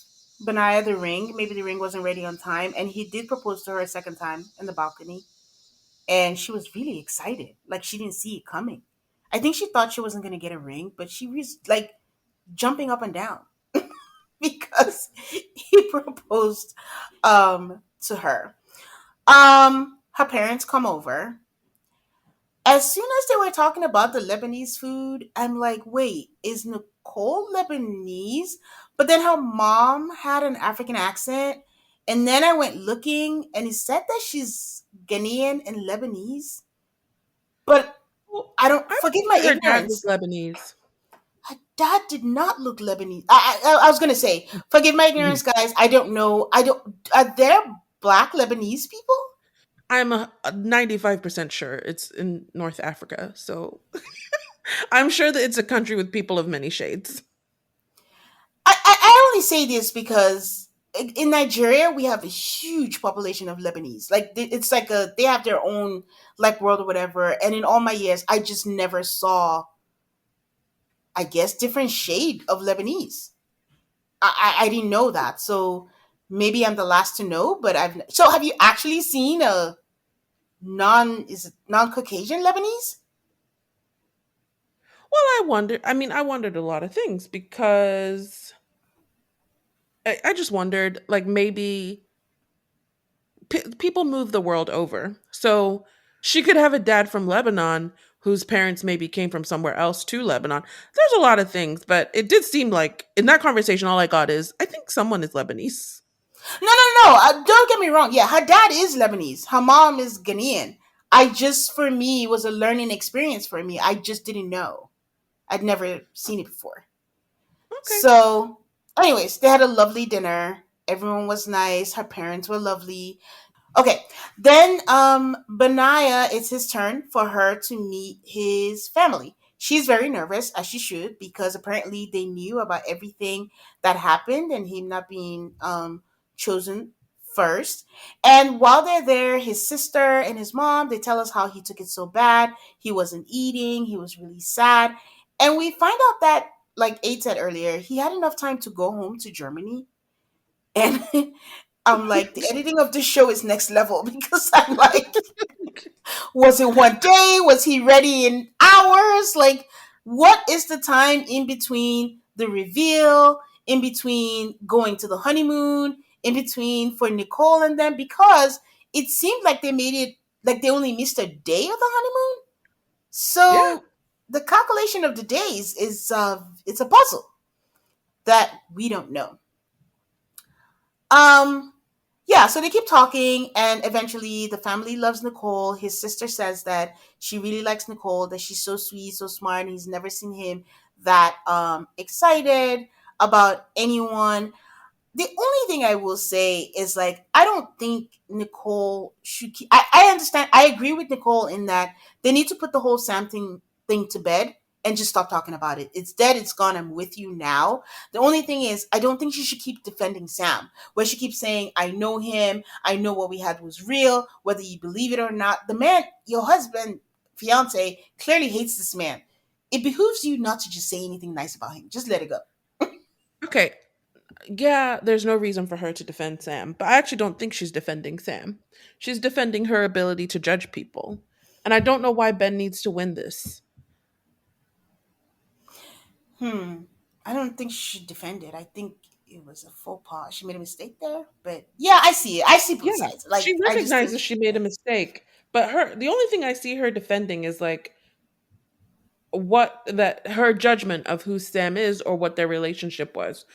Benaya the ring. Maybe the ring wasn't ready on time, and he did propose to her a second time in the balcony. And she was really excited. Like she didn't see it coming. I think she thought she wasn't gonna get a ring, but she was like jumping up and down because he proposed to her. Her parents come over. As soon as they were talking about the Lebanese food, I'm like, wait, is Nicole Lebanese? But then her mom had an African accent. And then I went looking and it said that she's Ghanaian and Lebanese. But Well, I don't, I'm forgive my pretty sure her dad was ignorance. Lebanese. Her dad did not look Lebanese. I was gonna say, forgive my Mhm. ignorance, guys. I don't know. I don't. Are there black Lebanese people? I'm 95% sure it's in North Africa. So I'm sure that it's a country with people of many shades. I only say this because in Nigeria we have a huge population of Lebanese. Like it's like they have their own like world or whatever. And in all my years, I just never saw, I guess, different shade of Lebanese. I didn't know that. So maybe I'm the last to know. But so have you actually seen a non Caucasian Lebanese? Well, I wondered a lot of things because I just wondered, like, maybe people move the world over. So she could have a dad from Lebanon whose parents maybe came from somewhere else to Lebanon. There's a lot of things, but it did seem like in that conversation, all I got is, I think someone is Lebanese. No, no, no. Don't get me wrong. Yeah, her dad is Lebanese. Her mom is Ghanaian. I just, for me, it was a learning experience for me. I just didn't know. I'd never seen it before. Okay. So, anyways, they had a lovely dinner. Everyone was nice. Her parents were lovely. Okay. Then Benaya, it's his turn for her to meet his family. She's very nervous, as she should, because apparently they knew about everything that happened and him not being chosen first. And while they're there, his sister and his mom, they tell us how he took it so bad. He wasn't eating, he was really sad. And we find out that, like Aid said earlier, he had enough time to go home to Germany. And I'm like, the editing of this show is next level because I'm like, was it one day? Was he ready in hours? Like, what is the time in between the reveal, in between going to the honeymoon, in between for Nicole and them? Because it seemed like they made it like they only missed a day of the honeymoon. Yeah. So the calculation of the days is it's a puzzle that we don't know. Um, yeah, so they keep talking, and eventually the family loves Nicole. His sister says that she really likes Nicole, that she's so sweet, so smart, and he's never seen him that excited about anyone. The only thing I will say is like I don't think Nicole should keep. I understand. I agree with Nicole in that they need to put the whole Sam thing to bed and just stop talking about it. It's dead. It's gone. I'm with you now. The only thing is, I don't think she should keep defending Sam, where she keeps saying, "I know him. I know what we had was real, whether you believe it or not." The man, your husband, fiance, clearly hates this man. It behooves you not to just say anything nice about him. Just let it go. Okay, yeah, there's no reason for her to defend Sam, but I actually don't think she's defending Sam. She's defending her ability to judge people. And I don't know why Ben needs to win this. Hmm. I don't think she should defend it. I think it was a faux pas. She made a mistake there. But yeah, I see it. I see both Yeah, sides. she Like, I just think, recognizes she made a mistake, but the only thing I see her defending is like what that her judgment of who Sam is or what their relationship was.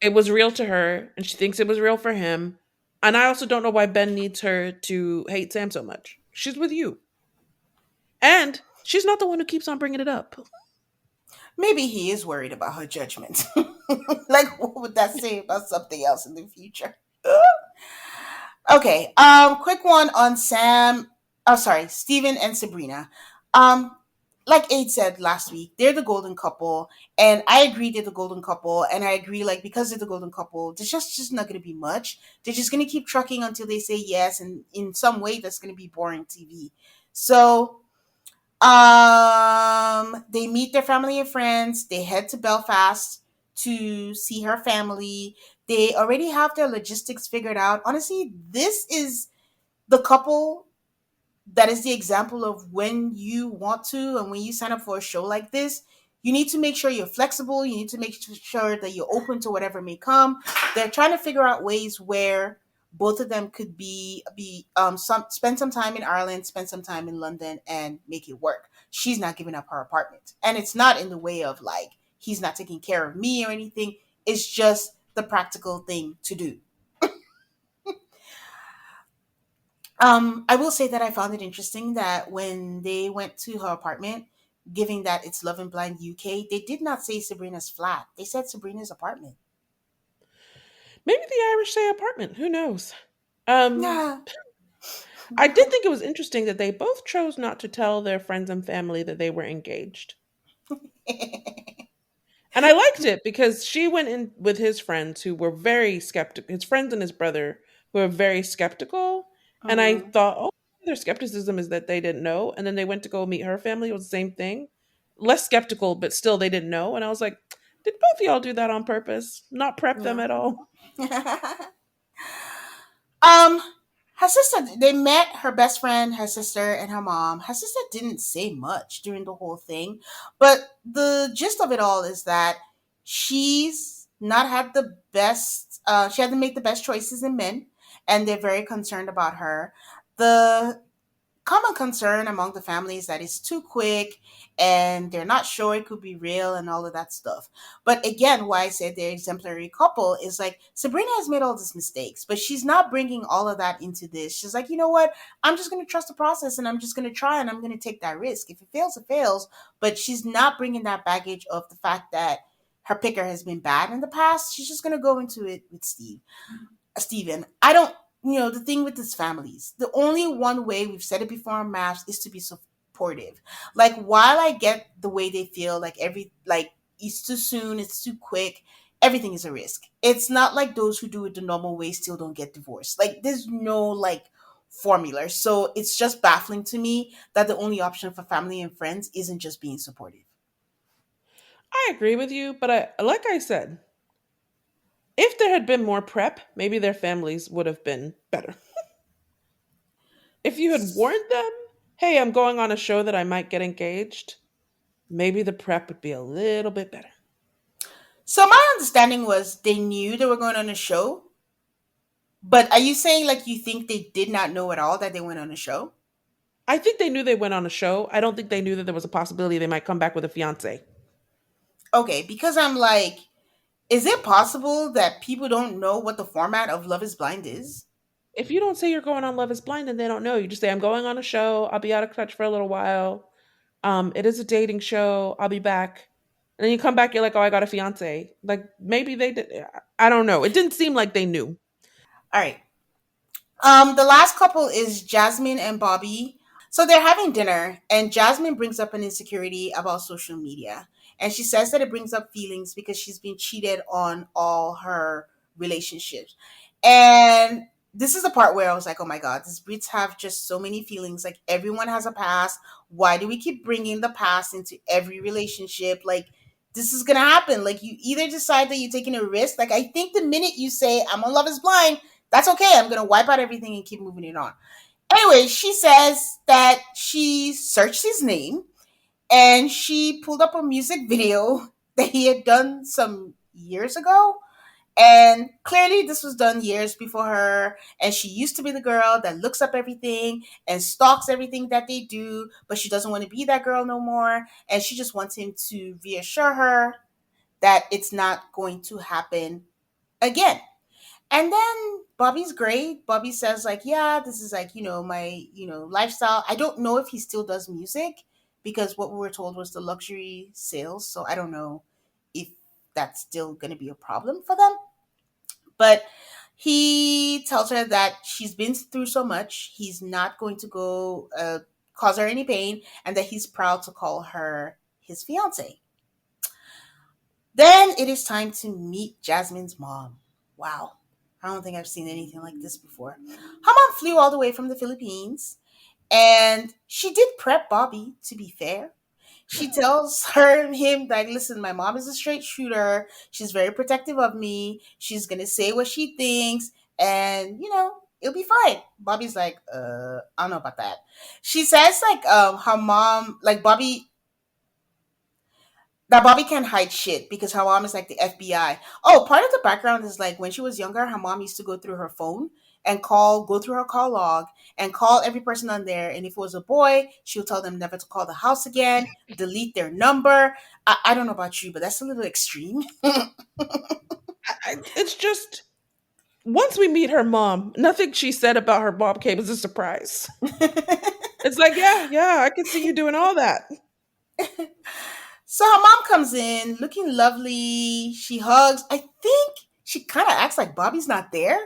It was real to her and she thinks it was real for him. And I also don't know why Ben needs her to hate Sam so much. She's with you. And she's not the one who keeps on bringing it up. maybe he is worried about her judgment. Like, what would that say about something else in the future? Okay. Quick one on Sam. Oh, sorry, Steven and Sabrina. Um, like Aid said last week, they're the golden couple, and I agree they're the golden couple, and I agree like because they're the golden couple, there's just not gonna be much. They're just gonna keep trucking until they say yes, and in some way that's gonna be boring TV. So they meet their family and friends. They head to Belfast to see her family. They already have their logistics figured out. Honestly, this is the couple that is the example of when you want to and when you sign up for a show like this, you need to make sure you're flexible. You need to make sure that you're open to whatever may come. They're trying to figure out ways where both of them could be some spend some time in Ireland, spend some time in London, and make it work. She's not giving up her apartment, and it's not in the way of like he's not taking care of me or anything. It's just the practical thing to do. I will say that I found it interesting that when they went to her apartment, given that it's Love and Blind UK, they did not say Sabrina's flat. They said Sabrina's apartment. Maybe the Irish say apartment. Who knows? Um, Yeah. I did think it was interesting that they both chose not to tell their friends and family that they were engaged. And I liked it because she went in with his friends who were very skeptical, his friends and his brother who were very skeptical. And I Mhm. thought, oh, their skepticism is that they didn't know. And then they went to go meet her family. It was the same thing. Less skeptical, but still they didn't know. And I was like, did both of y'all do that on purpose? Not prep them Yeah. at all? um, her sister. They met her best friend, her sister, and her mom. Her sister didn't say much during the whole thing, but the gist of it all is that she's not had the best. She had to make the best choices in men, and they're very concerned about her. The common concern among the families that it's too quick and they're not sure it could be real and all of that stuff. But again, why I said they're exemplary couple is like Sabrina has made all these mistakes, but she's not bringing all of that into this. She's like, you know what? I'm just going to trust the process and I'm just going to try and I'm going to take that risk. If it fails, it fails. But she's not bringing that baggage of the fact that her picker has been bad in the past. She's just going to go into it with Steven. I don't, the thing with his families, the only one way, we've said it before on maps, is to be supportive. Like, while I get the way they feel, like, it's too soon, it's too quick, everything is a risk. It's not like those who do it the normal way still don't get divorced. Like, there's no, like, formula. So it's just baffling to me that the only option for family and friends isn't just being supportive. I agree with you, but like I said, if there had been more prep, maybe their families would have been better. If you had warned them, hey, I'm going on a show that I might get engaged, maybe the prep would be a little bit better. So my understanding was they knew they were going on a show. But are you saying like you think they did not know at all that they went on a show? I think they knew they went on a show. I don't think they knew that there was a possibility they might come back with a fiance. Okay, because I'm like, Is it possible that people don't know what the format of Love is Blind is? If you don't say you're going on Love is Blind, then they don't know. You just say, I'm going on a show. I'll be out of touch for a little while. It is a dating show. I'll be back. And then you come back, you're like, oh, I got a fiance. Like maybe they did. I don't know. It didn't seem like they knew. All right. The last couple is Jasmine and Bobby. So they're having dinner, and Jasmine brings up an insecurity about social media. And she says that it brings up feelings because she's been cheated on all her relationships. And this is the part where I was like, oh my God, these Brits have just so many feelings. Like, everyone has a past. Why do we keep bringing the past into every relationship? Like, this is going to happen. Like, you either decide that you're taking a risk. Like, I think the minute you say, I'm on Love is Blind, that's okay. I'm going to wipe out everything and keep moving it on. Anyway, she says that she searched his name and she pulled up a music video that he had done some years ago. And clearly, this was done years before her. And she used to be the girl that looks up everything and stalks everything that they do, but she doesn't want to be that girl no more. And she just wants him to reassure her that it's not going to happen again. And then Bobby's great. Bobby says, like, yeah, this is like, my, lifestyle. I don't know if he still does music because what we were told was the luxury sales. So I don't know if that's still going to be a problem for them. But he tells her that she's been through so much. He's not going to go cause her any pain, and that he's proud to call her his fiance. Then it is time to meet Jasmine's mom. Wow. I don't think I've seen anything like this before. Her mom flew all the way from the Philippines, and she did prep Bobby, to be fair. She tells him, like, listen, my mom is a straight shooter. She's very protective of me. She's going to say what she thinks, and, it'll be fine. Bobby's like, I don't know about that. She says, like, her mom, like, Bobby can't hide shit because her mom is like the FBI. Oh, part of the background is like when she was younger, her mom used to go through her phone and go through her call log and call every person on there. And if it was a boy, she'll tell them never to call the house again, delete their number. I don't know about you, but that's a little extreme. It's just once we meet her mom, nothing she said about her Bob came as a surprise. It's like, yeah, yeah, I can see you doing all that. So her mom comes in looking lovely. She hugs. I think she kind of acts like Bobby's not there,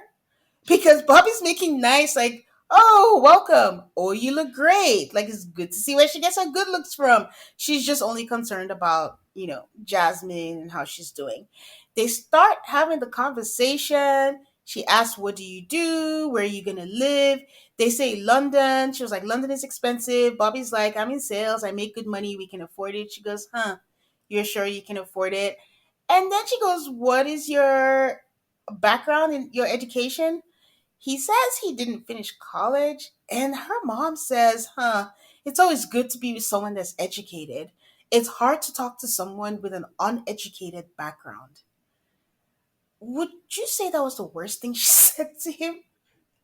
because Bobby's making nice, like, oh, welcome. Oh, you look great. Like, it's good to see where she gets her good looks from. She's just only concerned about, Jasmine and how she's doing. They start having the conversation. She asks, what do you do? Where are you going to live? They say London. She was like, London is expensive. Bobby's like, I'm in sales. I make good money. We can afford it. She goes, huh, you're sure you can afford it? And then she goes, what is your background in your education? He says he didn't finish college, and her mom says, it's always good to be with someone that's educated. It's hard to talk to someone with an uneducated background. Would you say that was the worst thing she said to him?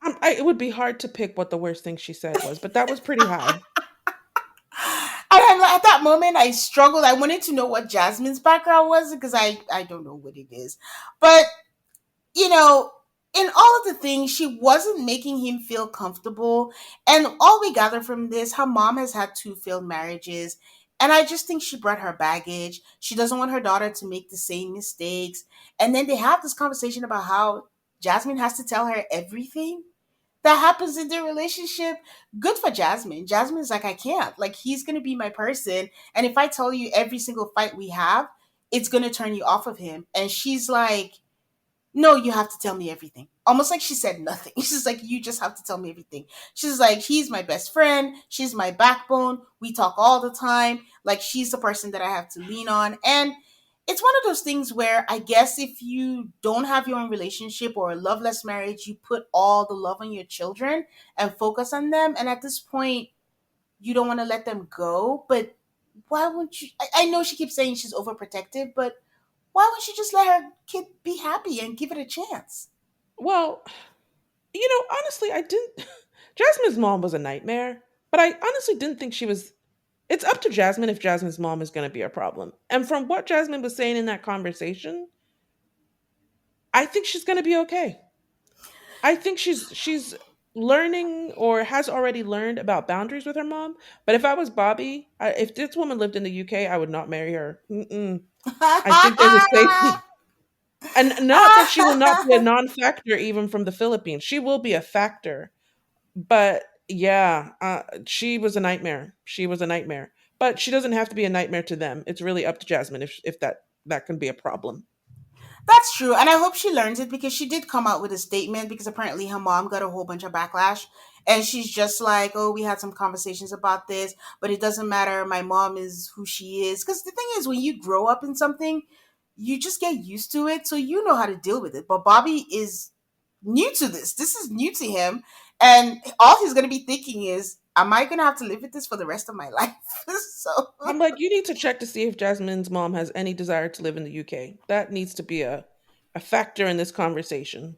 It would be hard to pick what the worst thing she said was, but that was pretty high. At that moment, I struggled. I wanted to know what Jasmine's background was because I don't know what it is. But you know, in all of the things, she wasn't making him feel comfortable. And all we gather from this, her mom has had two failed marriages. And I just think she brought her baggage. She doesn't want her daughter to make the same mistakes. And then they have this conversation about how Jasmine has to tell her everything that happens in their relationship. Good for Jasmine. Jasmine's like, I can't. Like, he's going to be my person. And if I tell you every single fight we have, it's going to turn you off of him. And she's like, no, you have to tell me everything. Almost like she said nothing. She's like, you just have to tell me everything. She's like, he's my best friend. She's my backbone. We talk all the time. Like, she's the person that I have to lean on. And it's one of those things where I guess if you don't have your own relationship or a loveless marriage, you put all the love on your children and focus on them. And at this point, you don't want to let them go. But why wouldn't you? I know she keeps saying she's overprotective, but why would she just let her kid be happy and give it a chance? Well, honestly, I didn't. Jasmine's mom was a nightmare, but I honestly didn't think she was. It's up to Jasmine if Jasmine's mom is going to be a problem. And from what Jasmine was saying in that conversation, I think she's going to be okay. I think she's learning or has already learned about boundaries with her mom. But if I was Bobby, if this woman lived in the UK, I would not marry her. Mm-mm. I think there's a safety. And not that she will not be a non-factor even from the Philippines. She will be a factor. But yeah, she was a nightmare. She was a nightmare. But she doesn't have to be a nightmare to them. It's really up to Jasmine if that can be a problem. That's true. And I hope she learns it because she did come out with a statement because apparently her mom got a whole bunch of backlash. And she's just like, oh, we had some conversations about this, but it doesn't matter. My mom is who she is. Because the thing is, when you grow up in something, you just get used to it. So you know how to deal with it. But Bobby is new to this. This is new to him. And all he's going to be thinking is, am I going to have to live with this for the rest of my life? So I'm like, you need to check to see if Jasmine's mom has any desire to live in the UK. That needs to be a factor in this conversation.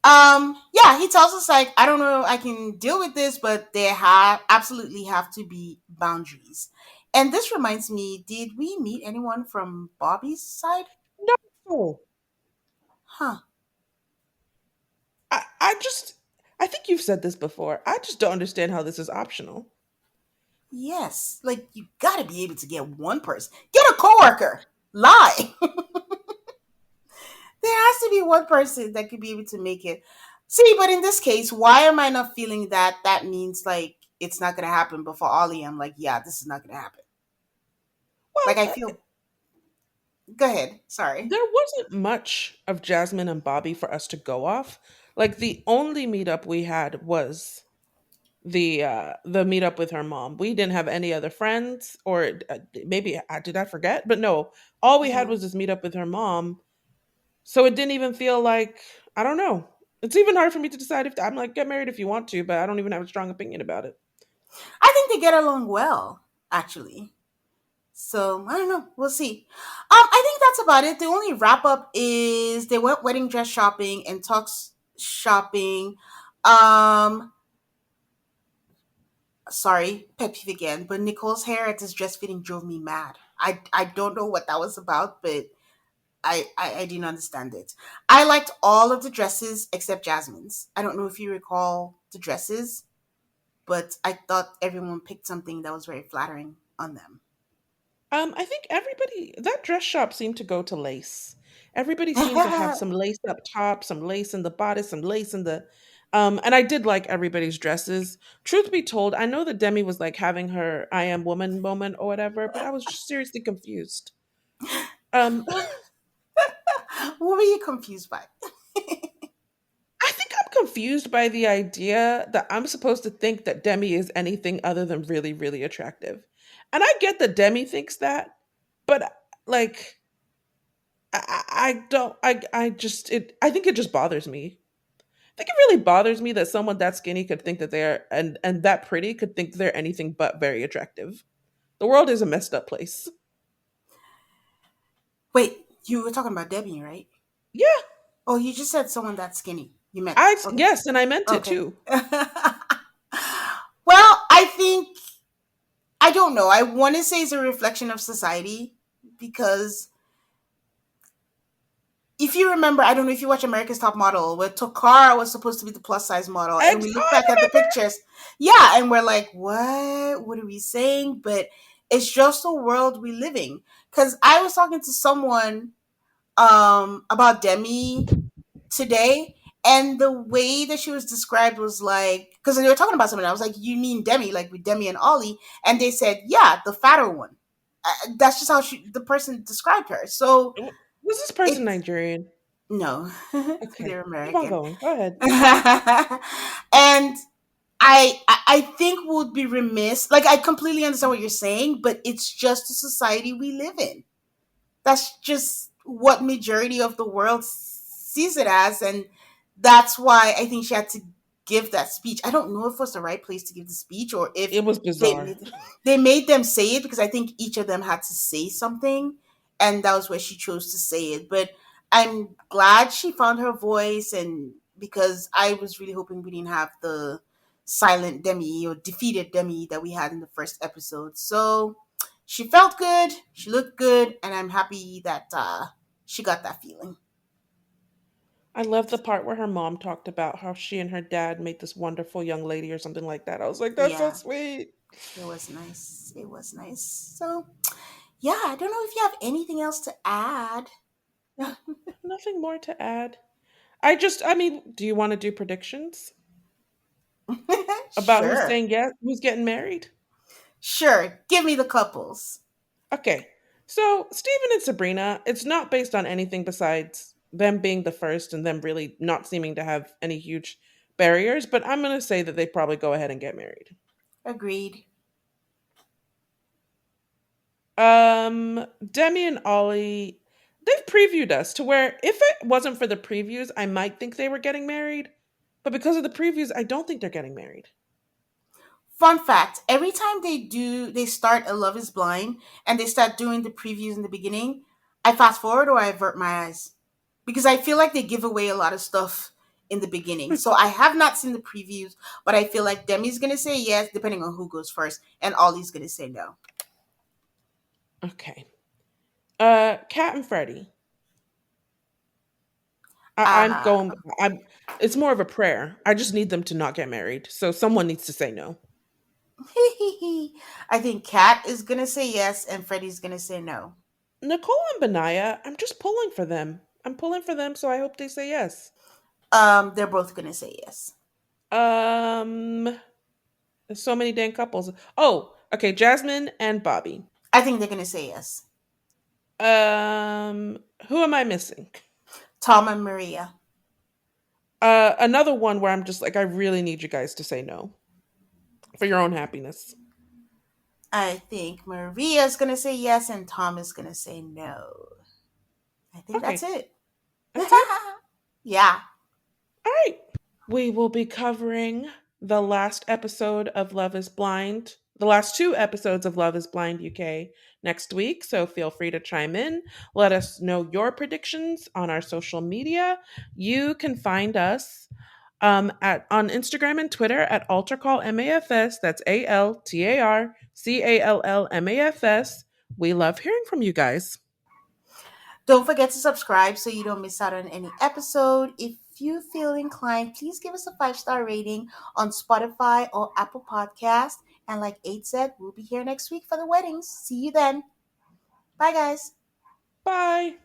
yeah, he tells us like, I don't know, I can deal with this, but there have absolutely have to be boundaries. And this reminds me, did we meet anyone from Bobby's side? No. Huh. I just I think you've said this before. I just don't understand how this is optional. Yes, like you got to be able to get one person, get a coworker. Lie. There has to be one person that could be able to make it. See, but in this case, why am I not feeling that that means like it's not going to happen? But for Ollie, I'm like, yeah, this is not going to happen. Like Well, I feel. Go ahead. Sorry. there wasn't much of Jasmine and Bobby for us to go off. Like the only meetup we had was the meetup with her mom. We didn't have any other friends, or maybe did I forget? But no, all we had Mhm. was this meetup with her mom. So it didn't even feel like, I don't know. It's even hard for me to decide if I'm like, get married if you want to, but I don't even have a strong opinion about it. I think they get along well, actually. So I don't know. We'll see. I think that's about it. The only wrap up is they went wedding dress shopping and talks shopping. Um, sorry, pet peeve again. But Nicole's hair at this dress fitting drove me mad. I don't know what that was about, but I didn't understand it. I liked all of the dresses except Jasmine's. I don't know if you recall the dresses, but I thought everyone picked something that was very flattering on them. I think everybody that dress shop seemed to go to lace. Everybody seemed to have some lace up top, some lace in the bodice, some lace in the and I did like everybody's dresses. Truth be told, I know that Demi was like having her I am woman moment or whatever, but I was just seriously confused. Um What were you confused by? I think I'm confused by the idea that I'm supposed to think that Demi is anything other than really, really attractive. And I get that Demi thinks that, but like I don't I just it I think it just bothers me. I think it really bothers me that someone that skinny could think that they're and that pretty could think they're anything but very attractive. The world is a messed up place. Wait, you were talking about Debbie, right? Yeah, Oh, you just said someone that skinny. You meant I okay, yes, and I meant it okay. too. Well, I think I don't know. I want to say it's a reflection of society because if you remember, I don't know if you watch America's Top Model, where Tokara was supposed to be the plus size model, and we look I back at the remember. pictures, yeah, and we're like, what? What are we saying? But it's just the world we living. Because I was talking to someone about Demi today, and the way that she was described was like, because they were talking about something, I was like, you mean Demi, like with Demi and Ollie? And they said, yeah, the fatter one. That's just how the person described her. So Was this person it's Nigerian? no, they're Okay, keep on American. going. Go ahead. And I think would be remiss. Like I completely understand what you're saying, but it's just the society we live in. That's just what majority of the world sees it as, and that's why I think she had to give that speech. I don't know if it was the right place to give the speech or if It was they bizarre. made, they made them say it because I think each of them had to say something, and that was where she chose to say it. But I'm glad she found her voice, and because I was really hoping we didn't have the silent Demi or defeated Demi that we had in the first episode. So she felt good, she looked good, and I'm happy that she got that feeling. I love the part where her mom talked about how she and her dad made this wonderful young lady or something like that. I was like, that's so Yeah, sweet. it was nice. It was nice. So, yeah, I don't know if you have anything else to add. Nothing more to add. I mean, do you want to do predictions about who's Sure. saying yes, who's getting married? Sure. Give me the couples. Okay. So, Steven and Sabrina, it's not based on anything besides them being the first and them really not seeming to have any huge barriers, but I'm going to say that they probably go ahead and get married. Agreed. Demi and Ollie, they've previewed us to where if it wasn't for the previews, I might think they were getting married, but because of the previews, I don't think they're getting married. Fun fact, every time they start a Love is Blind and they start doing the previews in the beginning, I fast forward or I avert my eyes because I feel like they give away a lot of stuff in the beginning. So I have not seen the previews, but I feel like Demi's going to say yes, depending on who goes first, and Ollie's going to say no. Okay. Kat and Freddie. I'm Uh, going. I'm. It's more of a prayer. I just need them to not get married. So someone needs to say no. I think Kat is going to say yes and Freddie's going to say no. Nicole and Benaya, I'm just pulling for them. I'm pulling for them, so I hope they say yes. They're both going to say yes. Um, there's so many dang couples. Oh, okay, Jasmine and Bobby. I think they're going to say yes. Who am I missing? Tom and Maria. Another one where I'm just like, I really need you guys to say no for your own happiness. I think Maria's going to say yes and Tom is going to say no. I think that's Okay, it. that's it. Yeah. All right. We will be covering the last episode of Love is Blind, the last two episodes of Love is Blind UK next week. So feel free to chime in. Let us know your predictions on our social media. You can find us at on Instagram and Twitter at AltarCallMAFS. That's ALTARCALLMAFS. We love hearing from you guys. Don't forget to subscribe so you don't miss out on any episode. If you feel inclined, please give us a 5-star rating on Spotify or Apple Podcast. And like 8 said, we'll be here next week for the weddings. See you then. Bye, guys. Bye.